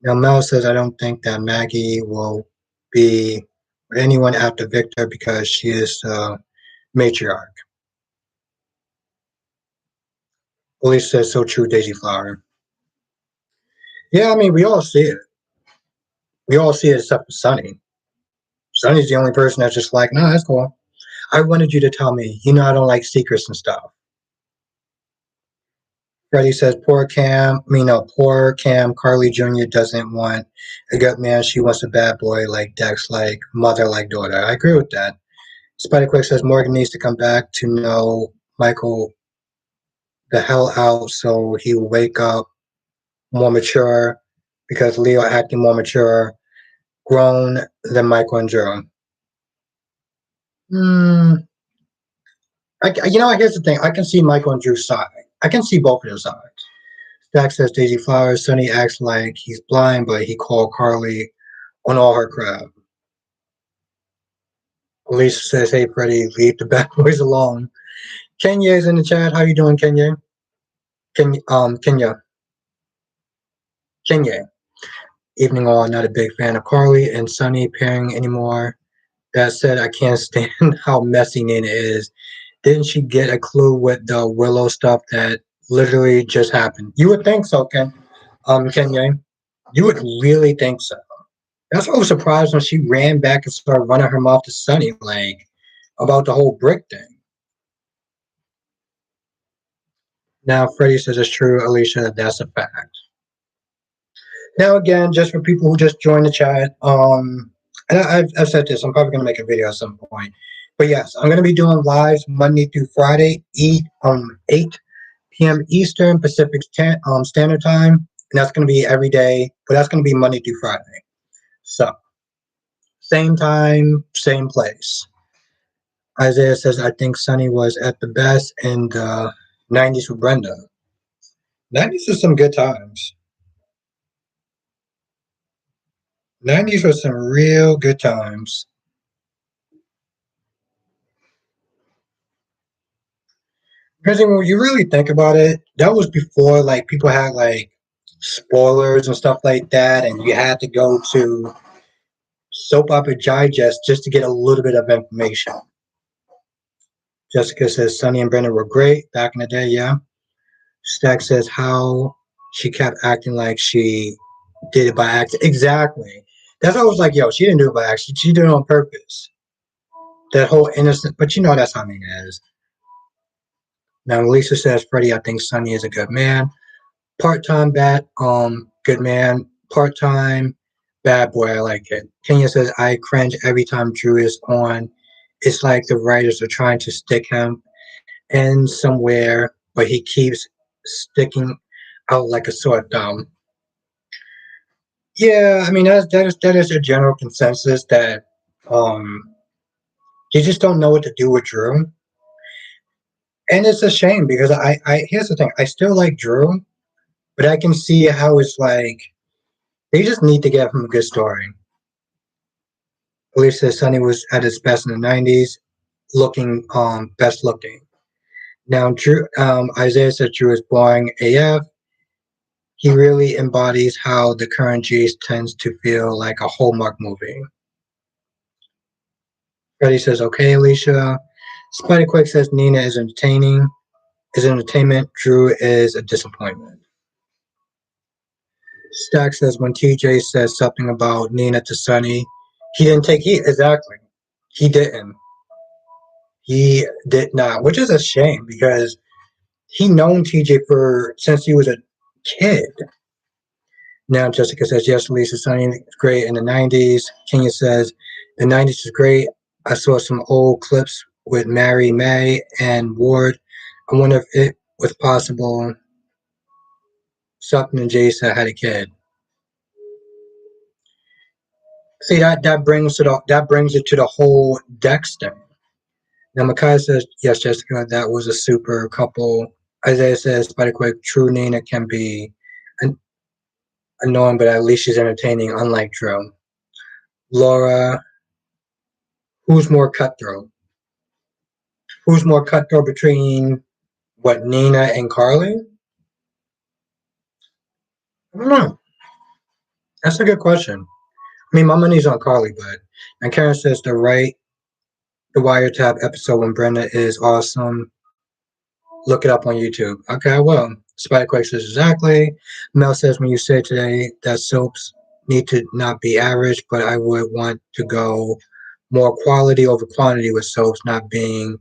Now, Mel says, I don't think that Maggie will be with anyone after Victor because she is matriarch. Elise says, so true, Daisy Flower. Yeah, I mean, we all see it. We all see it except for Sonny. Sonny's the only person that's just like, no, that's cool. I wanted you to tell me. I don't like secrets and stuff. Freddie says, poor Cam. Carly Jr. doesn't want a good man. She wants a bad boy like Dex, like mother, like daughter. I agree with that. Spider Quick says Morgan needs to come back to know Michael the hell out so he will wake up more mature because Leo acting more mature, grown than Michael and Drew. Hmm. Here's the thing. I can see Michael and Drew's side. I can see both of their sides. Stack says Daisy Flowers. Sonny acts like he's blind, but he called Carly on all her crap. Lisa says, hey, Freddie, leave the bad boys alone. Kenya is in the chat. How you doing, Kenya? Kenya. Evening all, not a big fan of Carly and Sonny pairing anymore. That said, I can't stand how messy Nina is. Didn't she get a clue with the Willow stuff that literally just happened? You would think so, Kenya. You would really think so. That's why I was surprised when she ran back and started running her mouth to Sonny, like, about the whole brick thing. Now, Freddie says it's true, Alicia, that's a fact. Now, again, just for people who just joined the chat, and I've said this, I'm probably going to make a video at some point. But yes, I'm going to be doing lives Monday through Friday, 8 p.m. Eastern Pacific Standard Time. And that's going to be every day, but that's going to be Monday through Friday. So, same time, same place. Isaiah says, I think Sonny was at the best in the 90s with Brenda. 90s was some good times. 90s were some real good times. Because when you really think about it, that was before like people had like spoilers and stuff like that, and you had to go to soap opera digest just to get a little bit of information. Jessica says Sonny and Brendan were great back in the day. Yeah. Stack says how she kept acting like she did it by accident. Exactly. That's why I was like, yo, she didn't do it by accident. She did it on purpose. That whole innocent, but you know that's how Nina is. Now Lisa says Freddie, I think Sonny is a good man. Part-time bad, good man. Part-time bad boy. I like it. Kenya says I cringe every time Drew is on. It's like the writers are trying to stick him in somewhere, but he keeps sticking out like a sore thumb. Yeah, I mean that is a general consensus that um you just don't know what to do with Drew, and it's a shame because I here's the thing, I still like Drew, but I can see how it's like they just need to give him a good story. Believe says Sonny was at his best in the '90s, looking best looking. Now Drew, Isaiah said Drew is boring AF. He really embodies how the current G's tends to feel like a Hallmark movie. Freddie says, okay, Alicia. Spiderquake says Nina is entertaining, is entertainment. Drew is a disappointment. Stack says when TJ says something about Nina to Sonny, he didn't take heat. Exactly. He didn't. He did not, which is a shame because he known TJ for since he was a kid. Now Jessica says yes, Lisa Sonny is great in the '90s. Kenya says the '90s is great. I saw some old clips with Mary May and Ward. I wonder if it was possible something and Jason had a kid. See that brings it to the whole Dexter. Now Makai says yes, Jessica, that was a super couple. Isaiah says Spiderquake, true Nina can be an- annoying, but at least she's entertaining, unlike Drew. Laura, who's more cutthroat? Who's more cutthroat between what Nina and Carly? I don't know. That's a good question. I mean, my money's on Carly, but and Karen says the wiretap episode when Brenda is awesome. Look it up on YouTube. Okay, I will. Spiderquake says exactly. Mel says when you say today that soaps need to not be average, but I would want to go more quality over quantity with soaps not being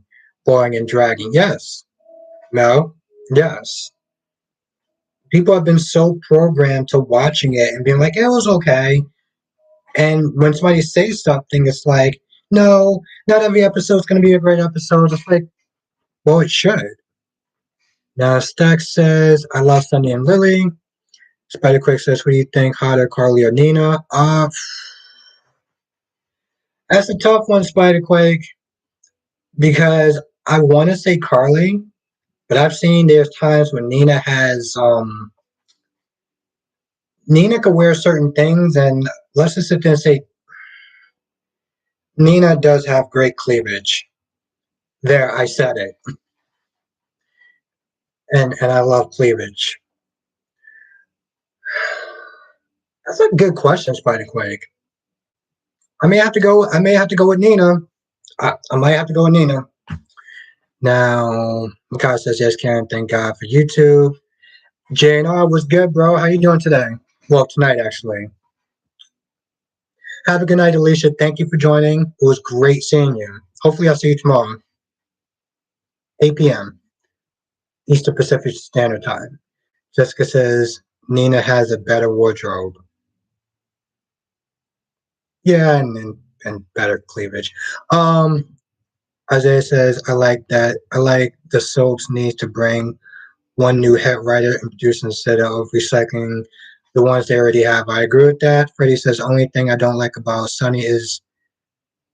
boring and dragging. Yes, Mel. Yes. People have been so programmed to watching it and being like, it was okay. And when somebody says something, it's like, no, not every episode's going to be a great episode. It's like, well, it should. Now, Stack says, I love Sunny and Lily. Spiderquake says, what do you think, hotter, Carly or Nina? That's a tough one, Spiderquake, because I want to say Carly, but I've seen there's times when Nina could wear certain things, and let's just sit there and say Nina does have great cleavage. There, I said it, and I love cleavage. That's a good question, Spider Quake. I may have to go. I may have to go with Nina. I might have to go with Nina. Now, Makai says yes, Karen. Thank God for YouTube. JNR was good, bro. How you doing today? Well, tonight actually. Have a good night, Alicia. Thank you for joining. It was great seeing you. Hopefully, I'll see you tomorrow, 8 p.m. Eastern Pacific Standard Time. Jessica says Nina has a better wardrobe. Yeah, and better cleavage. Um, Isaiah says, I like that. I like the soaps need to bring one new head writer and producer instead of recycling the ones they already have. I agree with that. Freddie says, only thing I don't like about Sonny is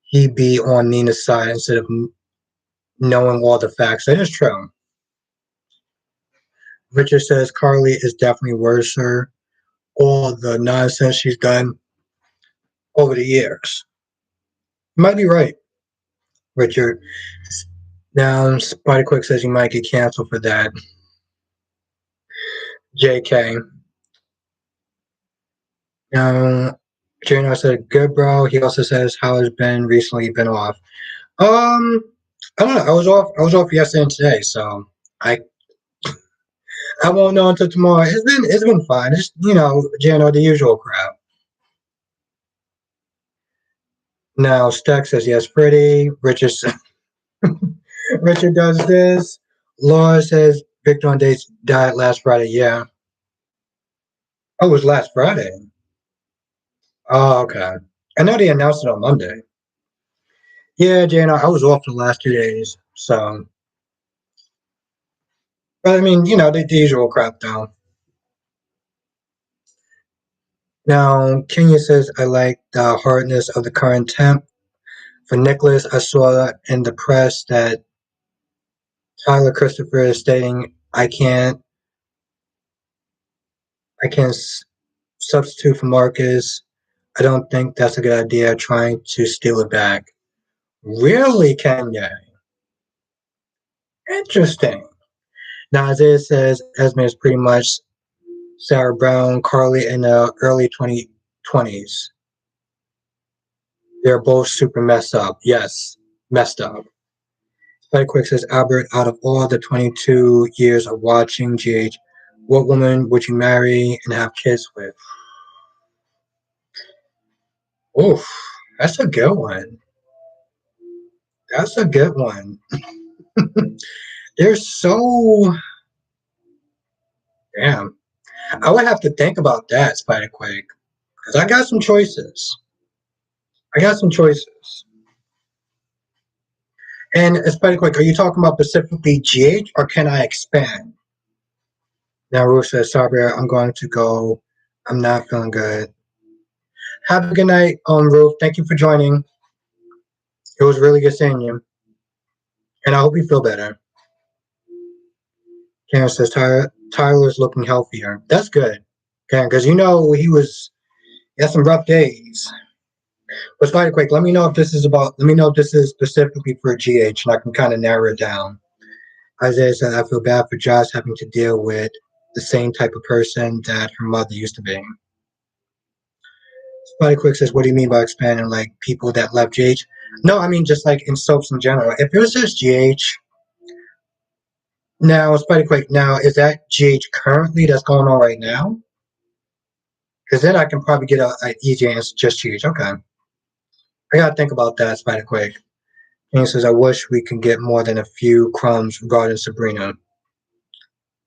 he be on Nina's side instead of knowing all the facts. That is true. Richard says, Carly is definitely worse. All the nonsense she's done. over the years. You might be right, Richard. Now, Spider Quick says you might get canceled for that. JK. Now, Jano said, good, bro. He also says, how has been recently been off? I don't know. I was off yesterday and today, so I I won't know until tomorrow. It's been fine. It's Jano, the usual crap. Now, Stack says, yes, pretty. Richard does this. Laura says, Victor on dates died last Friday. Yeah. Oh, it was last Friday. Oh, okay. I know they announced it on Monday. Yeah, Jane, I was off the last 2 days. So, but I mean, the usual crap down. Now, Kenya says, I like the hardness of the current temp. For Nicholas, I saw in the press that Tyler Christopher is stating, I can't substitute for Marcus. I don't think that's a good idea trying to steal it back. Really, Kenya? Interesting. Now, Isaiah says Esme is pretty much Sarah Brown, Carly in the early 2020s. They're both super messed up. Yes, messed up. Spike Quick says, Albert, out of all the 22 years of watching GH, what woman would you marry and have kids with? Oof, that's a good one. That's a good one. They're so damn. I would have to think about that, Spider Quake, because I got some choices. I got some choices. And Spider Quake, are you talking about specifically GH or can I expand? Now Ruth says, sorry, I'm going to go. I'm not feeling good. Have a good night, Ruth. Thank you for joining. It was really good seeing you. And I hope you feel better. Karen says, Tyler's looking healthier. That's good. Karen, because he had some rough days. But Spider Quake, let me know if this is specifically for GH and I can kind of narrow it down. Isaiah said, I feel bad for Josh having to deal with the same type of person that her mother used to be. Spider Quick says, what do you mean by expanding, like people that left GH? No, I mean just like in soaps in general. If it was just GH, now Spider Quick, now is that GH currently that's going on right now? Because then I can probably get an easy answer, just GH. Okay. I gotta think about that, Spider Quick. And he says, I wish we could get more than a few crumbs regarding Sabrina.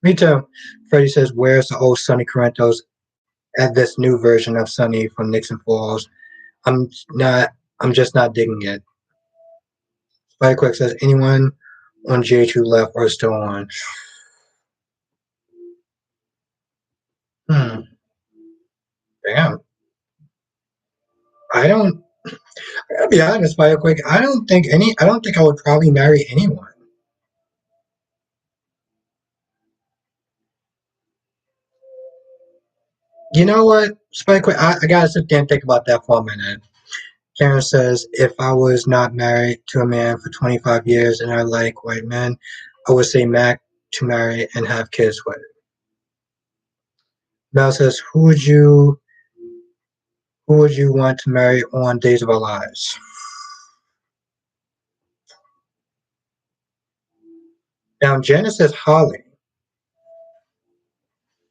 Me too. Freddie says, where's the old Sonny Corinthos at this new version of Sonny from Nixon Falls? I'm not. I'm just not digging it. Spider Quick says, anyone on GH who left are still on. Hmm. Damn. I don't. I gotta be honest, Spider Quick. I don't think I would probably marry anyone. You know what, Spider Quick? I gotta sit there and think about that for a minute. Karen says, if I was not married to a man for 25 years and I like white men, I would say Mac to marry and have kids with. Mel says, who would you want to marry on Days of Our Lives? Now Janice says Holly.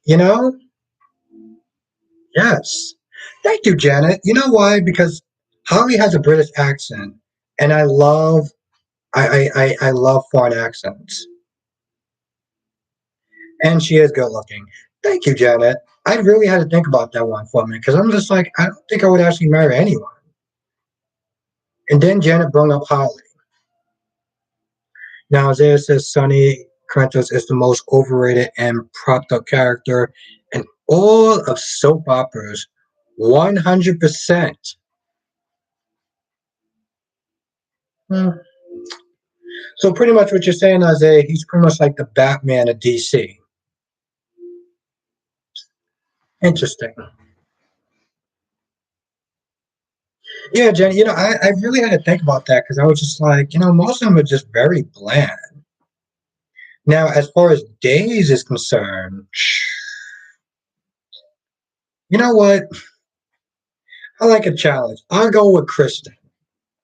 You know? Yes. Thank you, Janet. You know why? Because Holly has a British accent, and I love foreign accents, and she is good looking. Thank you, Janet. I really had to think about that one for me because I'm just like I don't think I would actually marry anyone. And then Janet brought up Holly. Now Isaiah says Sonny Corinthos is the most overrated and propped up character in all of soap operas. 100%. Hmm. So pretty much what you're saying, Isaiah, he's pretty much like the Batman of DC. Interesting. Yeah, Jenny, I really had to think about that because I was just like, most of them are just very bland. Now, as far as days is concerned, you know what? I like a challenge. I'll go with Kristen.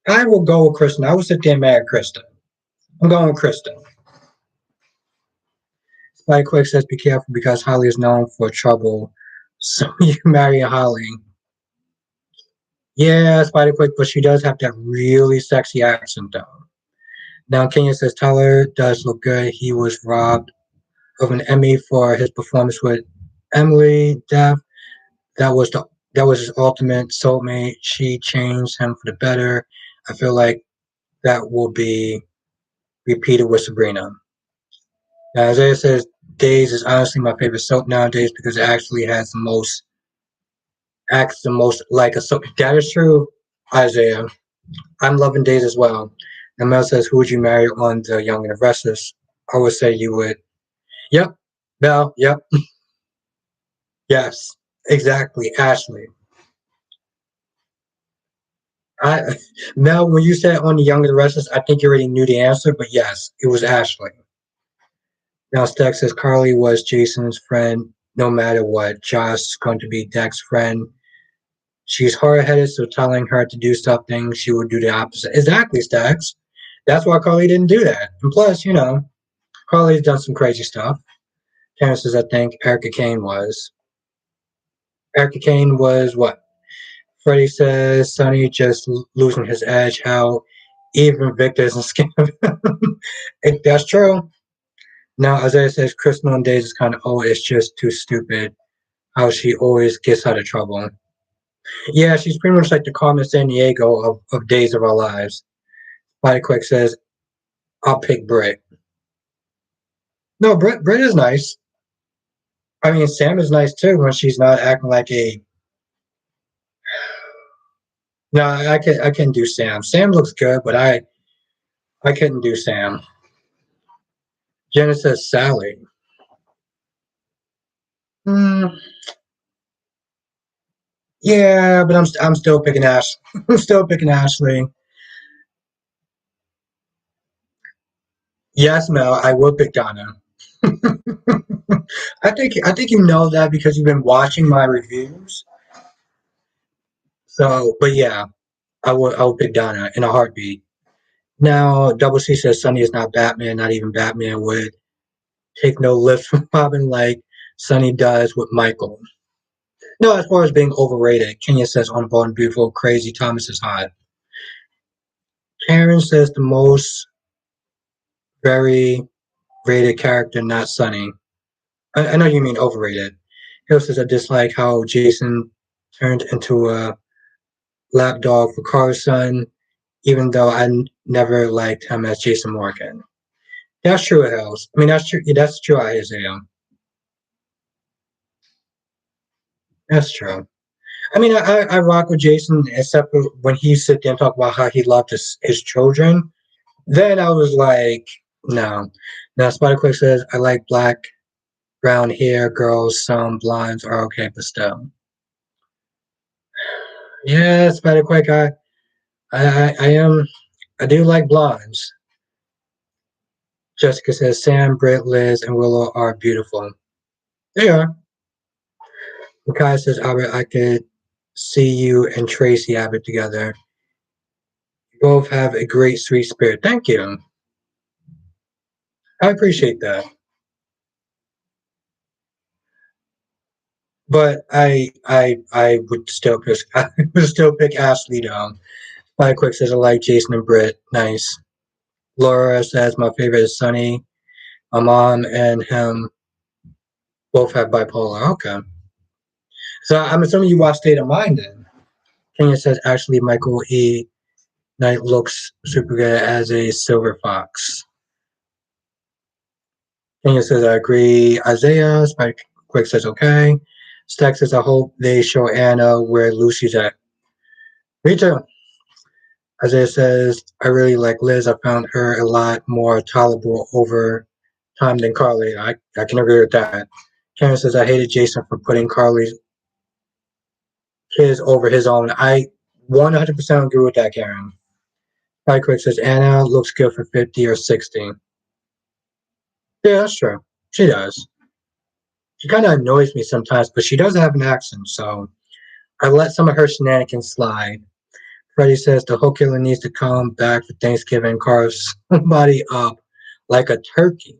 I will go with Kristen. I will sit there and marry Kristen. I'm going with Kristen. Spike Quick says, be careful because Holly is known for trouble. So you marry Holly. Yeah, Spider Quick, but she does have that really sexy accent though. Now Kenya says Tyler does look good. He was robbed of an Emmy for his performance with Emily Deaf. That was the that was his ultimate soulmate. She changed him for the better. I feel like that will be repeated with Sabrina. Now Isaiah says Days is honestly my favorite soap nowadays because it actually has the most acts the most like a soap. That is true, Isaiah. I'm loving Days as well. And Mel says, who would you marry on The Young and the Restless? I would say you would. Yep. Mel, yep. Yes. Exactly. Ashley. I Mel, when you said on The Young and the Restless, I think you already knew the answer, but yes, it was Ashley. Now Stack says Carly was Jason's friend no matter what. Josh is going to be Deck's friend. She's hard headed, so telling her to do something, she would do the opposite. Exactly, Stacks. That's why Carly didn't do that. And plus, Carly's done some crazy stuff. Karen says, I think Erica Kane was. Erica Kane was what? Freddie says, Sonny just losing his edge. How even Victor isn't scared of him. That's true. Now, Isaiah says, Crystal on Days is kind of old. It's just too stupid how she always gets out of trouble. Yeah, she's pretty much like the Carmen San Diego of Days of Our Lives. Spotty Quick says, I'll pick Britt. No, Britt is nice. I mean, Sam is nice too when she's not acting like a. No, I can do Sam. Sam looks good, but I couldn't do Sam. Jenna says Sally. Mm, yeah, but I'm still picking Ash. I'm still picking Ashley. Yes, Mel, I will pick Donna. I think you know that because you've been watching my reviews. So, but yeah, I will pick Donna in a heartbeat. Now, Double C says Sonny is not Batman. Not even Batman would take no lift from Robin like Sonny does with Michael. No, as far as being overrated, Kenya says on Born Beautiful, Crazy Thomas is hot. Karen says the most very rated character, not Sonny. I know you mean overrated. Hill says I dislike how Jason turned into a lapdog for Carl's son, even though never liked him as Jason Morgan. That's true, Hills. I mean, that's true. Yeah, that's true, Isaiah. That's true. I mean, I rock with Jason, except for when he sit there and talk about how he loved his children. Then I was like, no. Now, Spider Quick says, I like black, brown hair girls. Some blondes are okay, but still. Yeah, Spider Quick, I am, I do like blondes. Jessica says, Sam, Britt, Liz, and Willow are beautiful. They are. Makai says, Albert, I could see you and Tracy Abbott together. You both have a great, sweet spirit. Thank you. I appreciate that. But I would still pick I would still pick Ashley though. My quick says I like Jason and Britt. Nice. Laura says my favorite is Sonny. My mom and him both have bipolar. Okay. So I'm assuming you watch State of Mind then. Kenya says actually Michael E. Knight looks super good as a silver fox. Kenya says I agree. Isaiah Spike Quick says okay. Stack says I hope they show Anna where Lucy's at. Me too. Isaiah says, I really like Liz. I found her a lot more tolerable over time than Carly. I can agree with that. Karen says, I hated Jason for putting Carly's kids over his own. I 100% agree with that, Karen. Right quick says Anna looks good for 50 or 60. Yeah, that's true. She does. She kind of annoys me sometimes, but she does have an accent, so I let some of her shenanigans slide. Freddie says the hook killer needs to come back for Thanksgiving and carve somebody up like a turkey.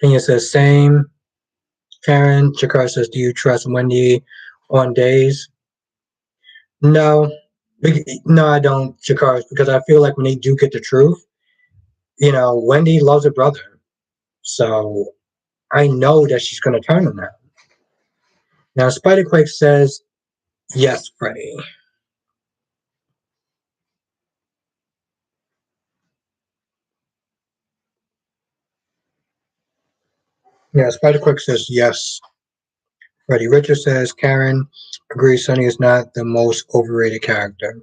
Kenya says same. Karen Jakar says, do you trust Wendy on days? No, no, I don't, Jakar, because I feel like when they do get the truth, Wendy loves her brother, so I know that she's going to turn on that. Now, Spiderquake says, yes, Freddie. Yeah, Spiderquake says, yes, Freddie. Richard says, Karen agrees Sonny is not the most overrated character.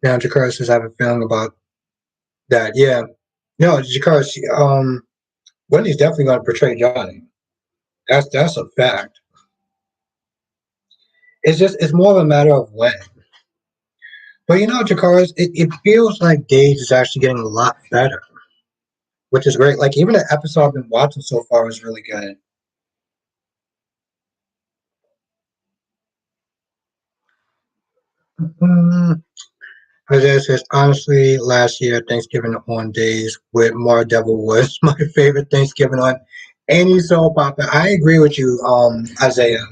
Now, Jakar says, I have a feeling about that. Yeah. No, Jakar, Wendy's definitely going to portray Johnny. That's a fact. It's more of a matter of when. But Jakar, it feels like Days is actually getting a lot better, which is great. Like even the episode I've been watching so far is really good. Mm, Isaiah says, honestly, last year Thanksgiving on Days with Mar Devil was my favorite Thanksgiving on any soap opera. I agree with you, Isaiah.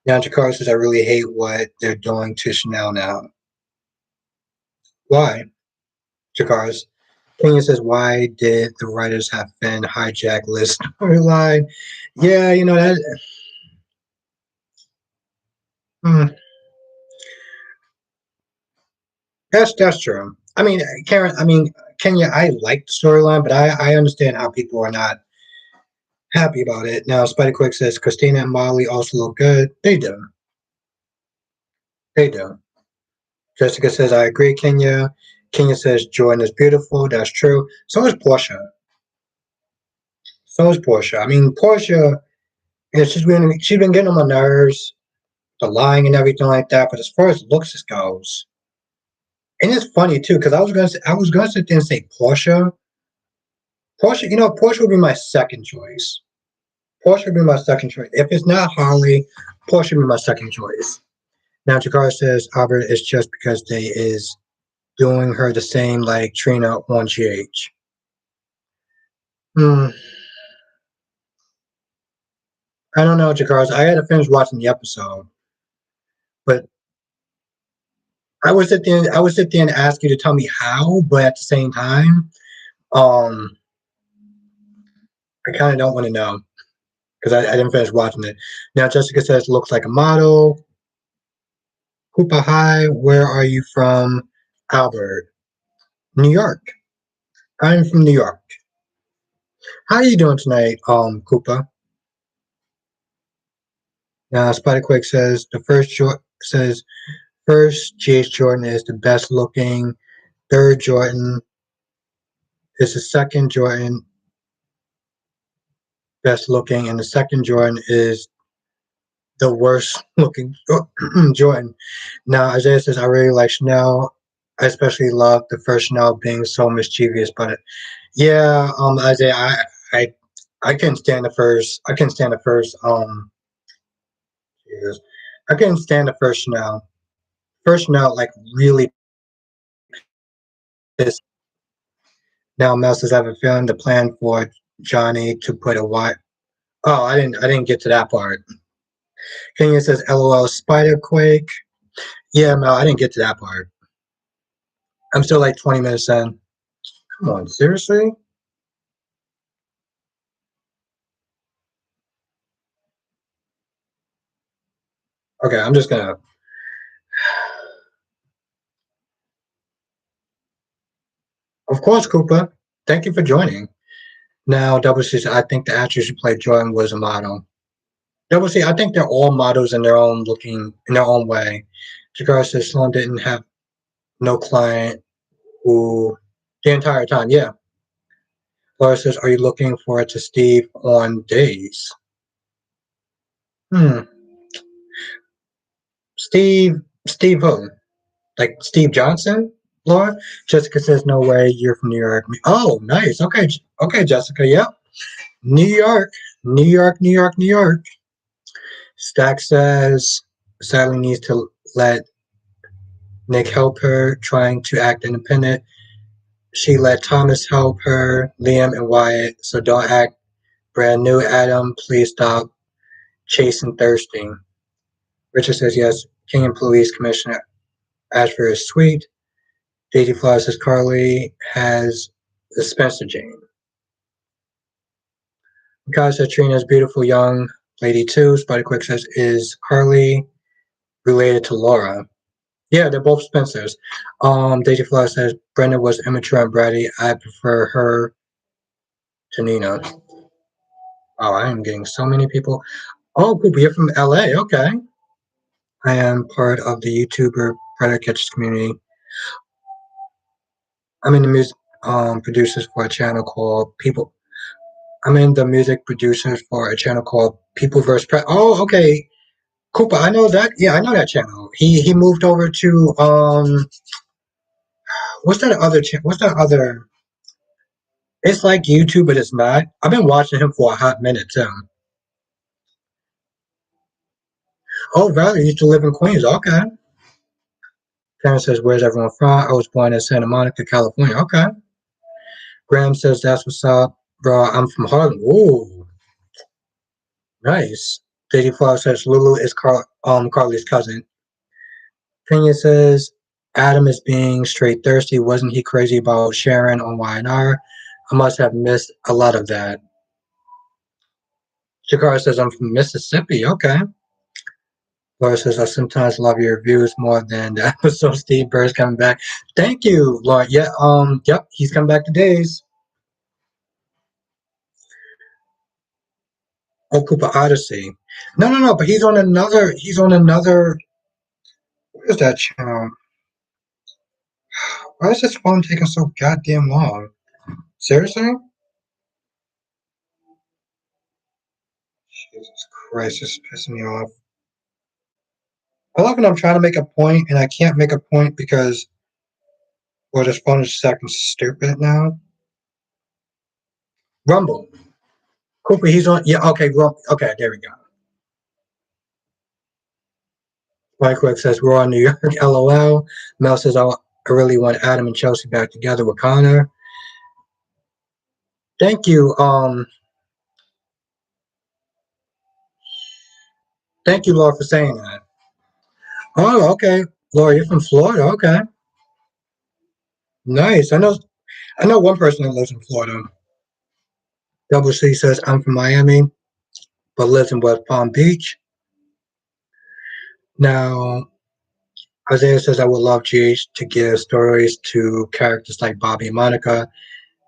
Now Jakar says, I really hate what they're doing to Chanel now. Why? Jakar Kenya says, why did the writers have Finn hijack Liz storyline? Yeah, that. Hmm, that's true. I mean, Karen. I mean, Kenya. I like the storyline, but I understand how people are not happy about it. Now, Spider Quick says Christina and Molly also look good. They do. They do. Jessica says I agree. Kenya. Kenya says Jordan is beautiful. That's true. So is Portia. So is Portia. I mean, Portia. She's been getting on my nerves, the lying and everything like that. But as far as looks goes, and it's funny too because I was gonna sit there and say Portia. Portia, Portia would be my second choice. Portia would be my second choice. If it's not Harley, Portia would be my second choice. Now Jakar says Albert is just because they is doing her the same like Trina on GH. Hmm. I don't know, Jakar. I had to finish watching the episode, but I would sit there and ask you to tell me how, but at the same time, um, I kind of don't want to know because I didn't finish watching it. Now Jessica says looks like a model. Hoopa High, where are you from? Albert, New York. I'm from New York. How are you doing tonight, Koopa? Spiderquake says first GH Jordan is the best looking. Third Jordan is the second Jordan best looking, and the second Jordan is the worst looking Jordan. Now Isaiah says I really like Chanel. I especially love the first Chanel being so mischievous, but yeah, Isaiah, I I couldn't stand the first. I couldn't stand the first. Jesus. I couldn't stand the first Chanel. First Chanel like really pissed. Now Mel says I have a feeling the plan for Johnny to put a white. Oh, I didn't get to that part. Kenya says LOL Spider Quake. Yeah, Mel, I didn't get to that part. I'm still like 20 minutes in. Come on, seriously? Okay, I'm just gonna. Of course, Koopa. Thank you for joining. Now, Double C, I think the actress who played Jordan was a model. Double C, I think they're all models in their own way. Jakar says Sloan didn't have no client who the entire time. Yeah. Laura says, are you looking forward to Steve on days? Hmm. Steve. Steve who? Like Steve Johnson? Laura? Jessica says, no way, you're from New York. Oh, nice. Okay. Okay, Jessica. Yep. New York. New York, New York, New York. Stack says, Sally needs to let Nick help her, trying to act independent. She let Thomas help her, Liam and Wyatt, so don't act brand new. Adam, please stop chasing thirsting. Richard says yes. King and Police Commissioner Ashford is sweet. Daisy Fly says Carly has the Spencer Jane. Guy says Trina's beautiful young lady too. Spider Quick says, is Carly related to Laura? Yeah, they're both Spencers. Daisy Fly says Brenda was immature and bratty. I prefer her to Nina. Oh, I am getting so many people. Oh, cool. You're from LA. Okay. I am part of the YouTuber Predator Catchers community. I'm in the music producers for a channel called People. I'm in the music producers for a channel called People vs. Pre. Oh, okay. Cooper, I know that. Yeah, I know that channel. He moved over to what's that other what's that other? It's like YouTube, but it's not. I've been watching him for a hot minute too. Oh, Valerie used to live in Queens. Okay. Karen says, "Where's everyone from?" I was born in Santa Monica, California. Okay. Graham says, "That's what's up, bro. I'm from Harlem." Ooh, nice. Diddy Flower says, "Lulu is Carly's cousin." Pena says, "Adam is being straight thirsty. Wasn't he crazy about Sharon on YNR? I must have missed a lot of that." Shakara says, "I'm from Mississippi." Okay. Laura says, "I sometimes love your reviews more than the episode. Steve Burr's coming back." Thank you, Laura. Yeah, yep, he's coming back to days. Oh, Cooper Odyssey. No, no, no, but he's on another, what is that channel? Why is this phone taking so goddamn long? Seriously? Jesus Christ, this is pissing me off. I love when I'm trying to make a point and I can't make a point because, well, this phone is just acting stupid now. Rumble. Cooper, he's on. Yeah, okay, okay, there we go. Mike says, we're on New York, LOL. Mel says, I really want Adam and Chelsea back together with Connor. Thank you. Thank you, Laura, for saying that. Oh, okay. Laura, you're from Florida. Okay. Nice. I know one person that lives in Florida. Double C says, I'm from Miami, but lives in West Palm Beach. Now, Isaiah says, I would love GH to give stories to characters like Bobby and Monica.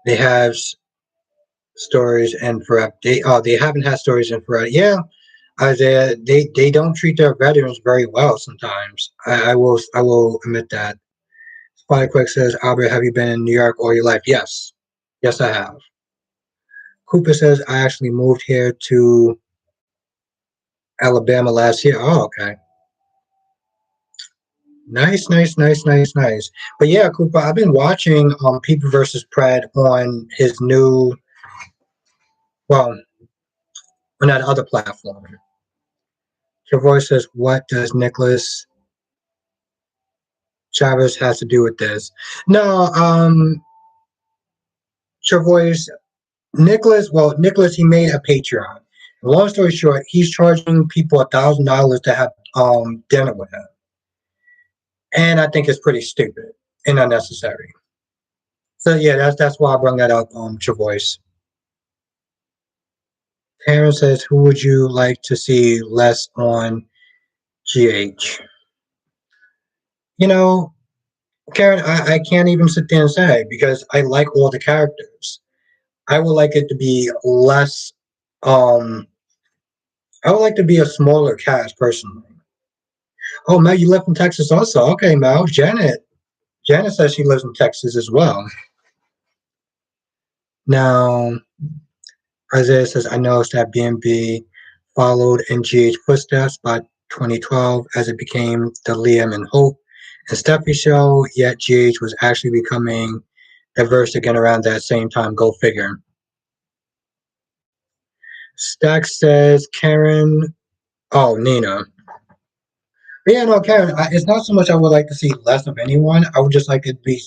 They have stories in forever. They haven't had stories in forever. Yeah, they don't treat their veterans very well sometimes. I will admit that. Spy Quick says, Albert, have you been in New York all your life? Yes. Yes, I have. Cooper says, I actually moved here to Alabama last year. Oh, okay. Nice, nice, nice, nice, nice. But yeah, Cooper, I've been watching People versus Pred on his new, well, on that other platform. Your voice says, what does Nicholas Chavez has to do with this? No, your voice, Nicholas, he made a Patreon. Long story short, he's charging people $1,000 to have dinner with him, and I think it's pretty stupid and unnecessary. So yeah, that's why I brought that up. Your voice. Karen says, "Who would you like to see less on GH?" You know, Karen, I can't even sit there and say because I like all the characters. I would like it to be less. Um, I would like to be a smaller cast personally. Oh, Mel, you live in Texas also. Okay, Mel. Janet says she lives in Texas as well. Now, Isaiah says, I noticed that B&B followed in GH footsteps by 2012 as it became the Liam and Hope and Steffi show, yet GH was actually becoming diverse again around that same time. Go figure. Stack says Karen. Oh, Nina. But yeah, no, Karen. It's not so much I would like to see less of anyone. I would just like to be.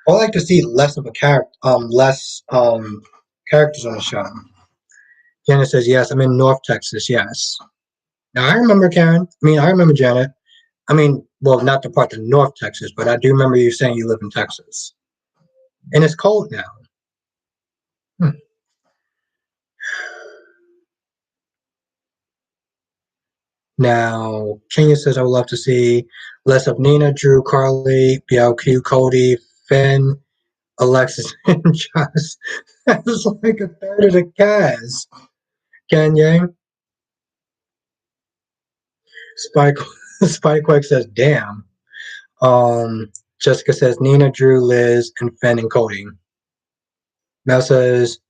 I would like to see less of a character. Less characters on the show. Janet says yes. I'm in North Texas. Yes. Now I remember Karen. I remember Janet. Well, not the part of North Texas, but I do remember you saying you live in Texas, and it's cold now. Hmm. Now, Kenya says, I would love to see less of Nina, Drew, Carly, BLQ, Cody, Finn, Alexis, and Josh. That's like a third of the cast. Kenya, Spike, Spikequake says, damn. Jessica says, Nina, Drew, Liz, and Finn and Cody. Mel says,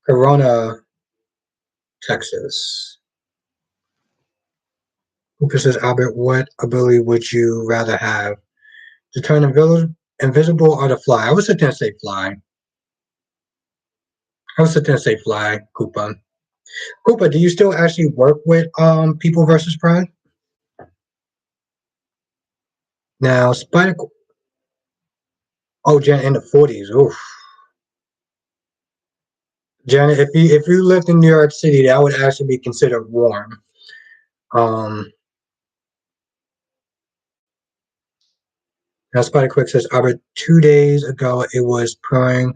Corona, Texas. Cooper says, Albert, what ability would you rather have? To turn invisible or to fly? I was sitting there and say fly. Koopa. Koopa, do you still actually work with People versus Pride? Now, Spider. Oh, Janet in the 40s. Oof. Janet, if you lived in New York City, that would actually be considered warm. Um, Now, Spider Quick says, Albert, 2 days ago it was pouring.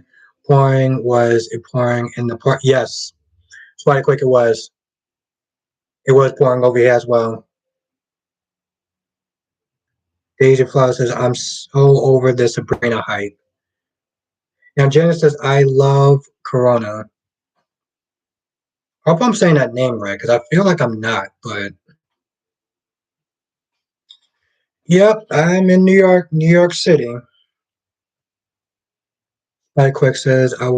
Was it pouring in the park? Yes, Spider Quick, it was. It was pouring over here as well. Daisy Flower says, I'm so over the Sabrina hype. Now, Janet says, I love Corona. I hope I'm saying that name right because I feel like I'm not, but yep, I'm in New York City. Spider Quick says, I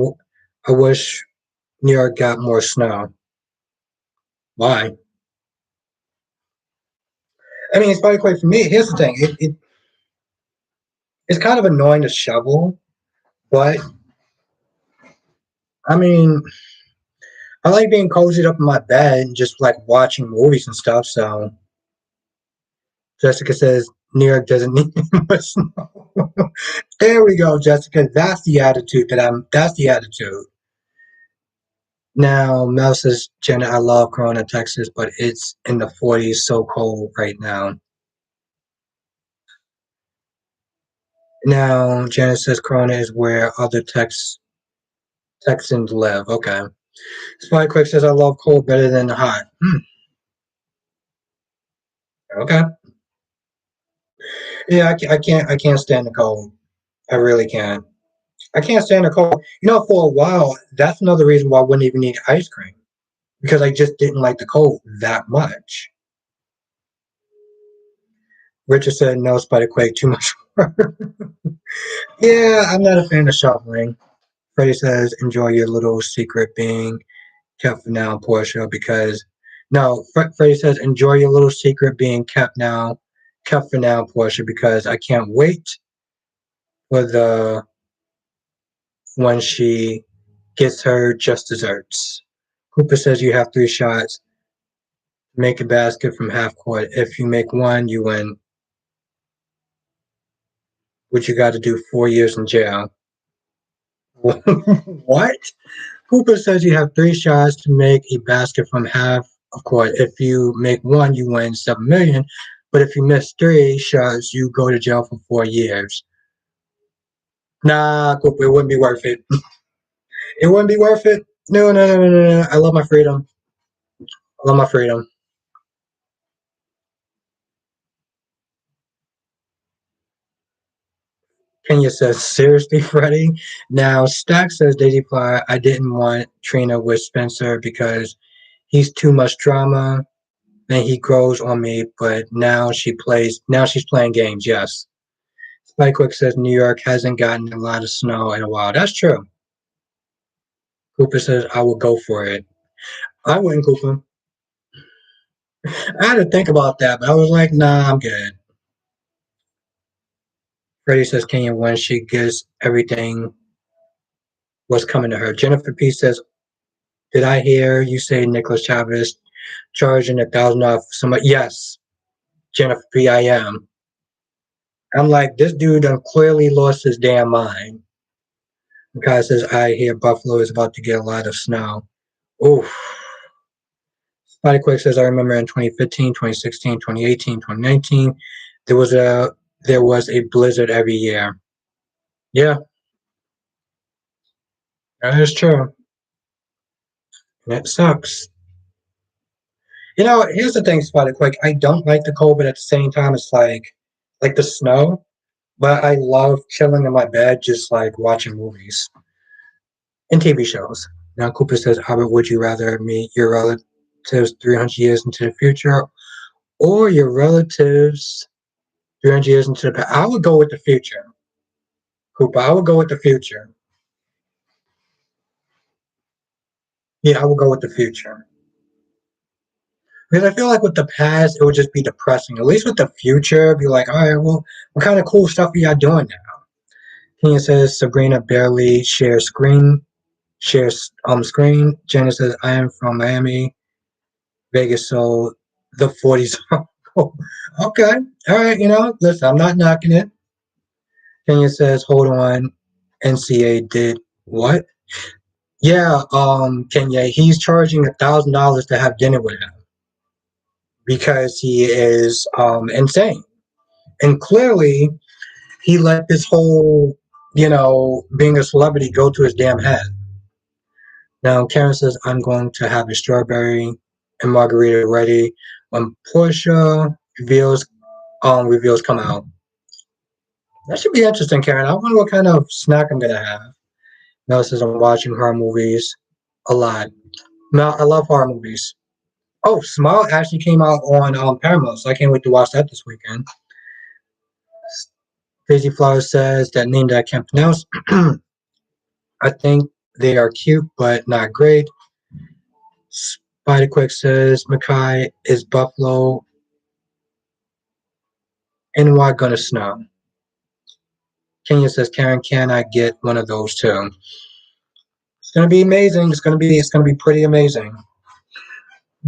wish New York got more snow. Why? Spider Quick, for me, here's the thing. It's kind of annoying to shovel, but I mean, I like being cozied up in my bed and just like watching movies and stuff. So Jessica says New York doesn't need much snow. There we go, Jessica. That's the attitude that I'm. That's the attitude. Now Mel says, Jenna, I love Corona, Texas, but it's in the 40s, so cold right now. Now Janet says Corona is where other Texans live. Okay. Spy Quick says I love cold better than hot. Okay. Yeah, I can't stand the cold. I really can't. I can't stand the cold. For a while, that's another reason why I wouldn't even eat ice cream because I just didn't like the cold that much. Richard said no, Spider Quake, too much work. Yeah, I'm not a fan of shoveling. Freddie says enjoy your little secret being kept for now, Portia, because no, Freddie says enjoy your little secret being kept for now, Portia, because I can't wait for the when she gets her just desserts. Cooper says you have 3 shots. Make a basket from half court. If you make one, you win. What you got to do 4 years in jail. What? Cooper says you have 3 shots to make a basket from half of court. If you make one, you win 7 million. But if you miss 3 shots, you go to jail for 4 years. Nah, Cooper, it wouldn't be worth it. It wouldn't be worth it. No, no, no, no, no, no. I love my freedom. I love my freedom. Kenya says, seriously, Freddie? Now, Stack says, Daisy Ply, I didn't want Trina with Spencer because he's too much drama and he grows on me, but now she's playing games, yes. Spikewick says, New York hasn't gotten a lot of snow in a while. That's true. Cooper says, I will go for it. I wouldn't, Cooper. I had to think about that, but I was like, nah, I'm good. Freddie says Kenya when she gets everything what's coming to her. Jennifer P says, did I hear you say Nicholas Chavez charging $1,000 for somebody? Yes, Jennifer P, I am. I'm like, this dude done clearly lost his damn mind. The guy says, I hear Buffalo is about to get a lot of snow. Oof. Spotty Quick says, I remember in 2015, 2016, 2018, 2019, there was a there was a blizzard every year. Yeah, that is true. And it sucks. Here's the thing, Spotty Quick. I don't like the cold, but at the same time, it's like the snow. But I love chilling in my bed, just like watching movies and TV shows. Now, Cooper says, Albert, would you rather meet your relatives 300 years into the future or your relatives 300 years into the past? I would go with the future, Cooper. I would go with the future. Yeah, I would go with the future. Because I feel like with the past, it would just be depressing. At least with the future, be like, all right, well, what kind of cool stuff are y'all doing now? Tina says Sabrina barely shares screen. Jenna says I am from Miami, Vegas, so the 40s. Okay, all right. Listen, I'm not knocking it. Kenya says, hold on, NCA did what? Yeah, Kenya, he's charging $1,000 to have dinner with him because he is insane, and clearly he let this whole being a celebrity go to his damn head. Now Karen says I'm going to have a strawberry and margarita ready when Portia reveals come out. That should be interesting, Karen. I wonder what kind of snack I'm gonna have. Mel says I'm watching horror movies a lot. Mel, I love horror movies. Oh, Smile actually came out on Paramount, so I can't wait to watch that this weekend. Crazy Flower says that name that I can't pronounce. I think they are cute, but not great. Spider Quick says Mackay is Buffalo and why gonna snow. Kenya says Karen, can I get one of those too? It's gonna be amazing. It's gonna be pretty amazing.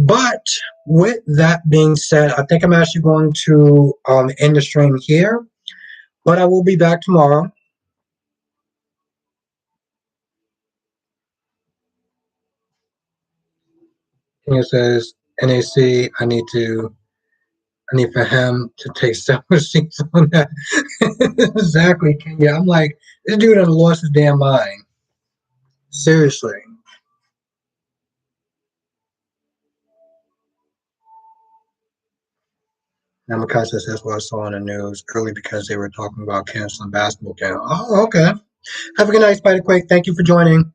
But with that being said, I think I'm actually going to end the stream here. But I will be back tomorrow. Kenya says NAC. I need for him to take several seats on that. Exactly, Kenya. I'm like, this dude has lost his damn mind. Seriously. Namakai says that's what I saw on the news early because they were talking about canceling basketball camp. Oh, okay. Have a good night, Spider Quake. Thank you for joining.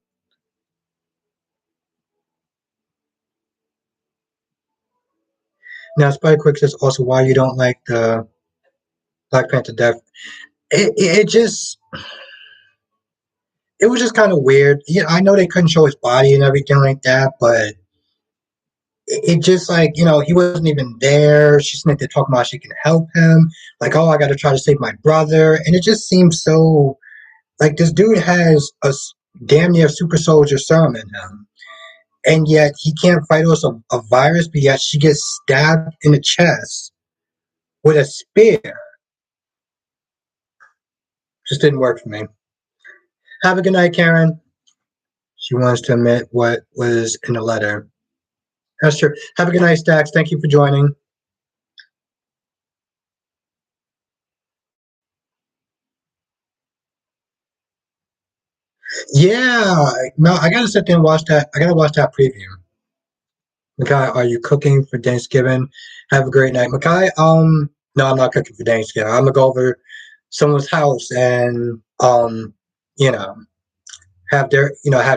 Now, Spider Quake says also why you don't like the Black Panther death. It was just kind of weird. Yeah, I know they couldn't show his body and everything like that, but it just like he wasn't even there. She's like they're talking about she can help him. Like, oh, I got to try to save my brother, and it just seems so like this dude has damn near super soldier serum in him, and yet he can't fight us a virus. But yet she gets stabbed in the chest with a spear. Just didn't work for me. Have a good night, Karen. She wants to admit what was in the letter. That's true. Have a good night, Stacks. Thank you for joining. Yeah, no, I gotta sit there and watch that. I gotta watch that preview. Makai, are you cooking for Thanksgiving? Have a great night, Makai. No, I'm not cooking for Thanksgiving. I'm gonna go over someone's house and you know, have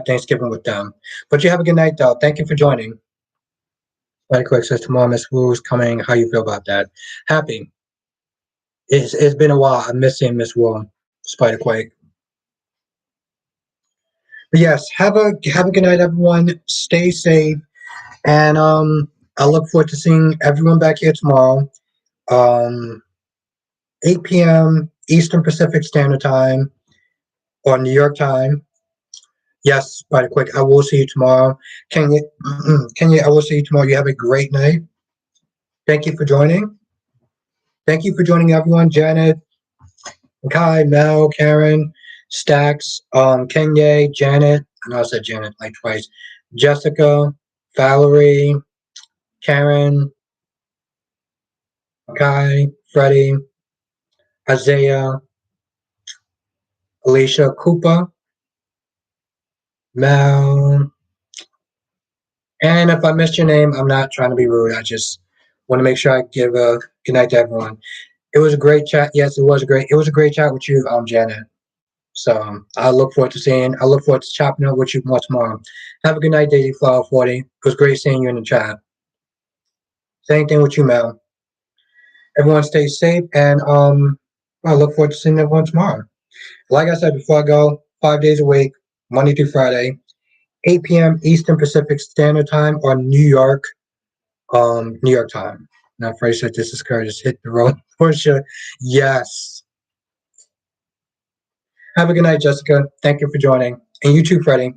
Thanksgiving with them. But you have a good night, though. Thank you for joining. Spider Quick says tomorrow Miss Wu's coming. How you feel about that? Happy. It's been a while. I miss seeing Miss Wu. Spider Quake. But yes, have a good night, everyone. Stay safe, and I look forward to seeing everyone back here tomorrow. Um, 8 p.m. Eastern Pacific Standard Time or New York time. Yes, by the quick, I will see you tomorrow. Kenya, Kenya, I will see you tomorrow. You have a great night. Thank you for joining. Thank you for joining everyone. Janet, Kai, Mel, Karen, Stacks, Kenya, Janet. I know I said Janet like twice. Jessica, Valerie, Karen, Kai, Freddie, Isaiah, Alicia, Koopa, Mel. And if I missed your name, I'm not trying to be rude. I just want to make sure I give a good night to everyone. It was a great chat. Yes, it was great. It was a great chat with you, Janet. So I look forward to seeing. I look forward to chopping up with you more tomorrow. Have a good night, Daisy Flower 40. It was great seeing you in the chat. Same thing with you, Mel. Everyone stay safe, and I look forward to seeing everyone tomorrow. Like I said before I go, 5 days a week, Monday through Friday, 8 p.m. Eastern Pacific Standard Time or New York time. Now, Freddie said this is Curtis. Hit the road. Portia, yes. Have a good night, Jessica. Thank you for joining. And you too, Freddie.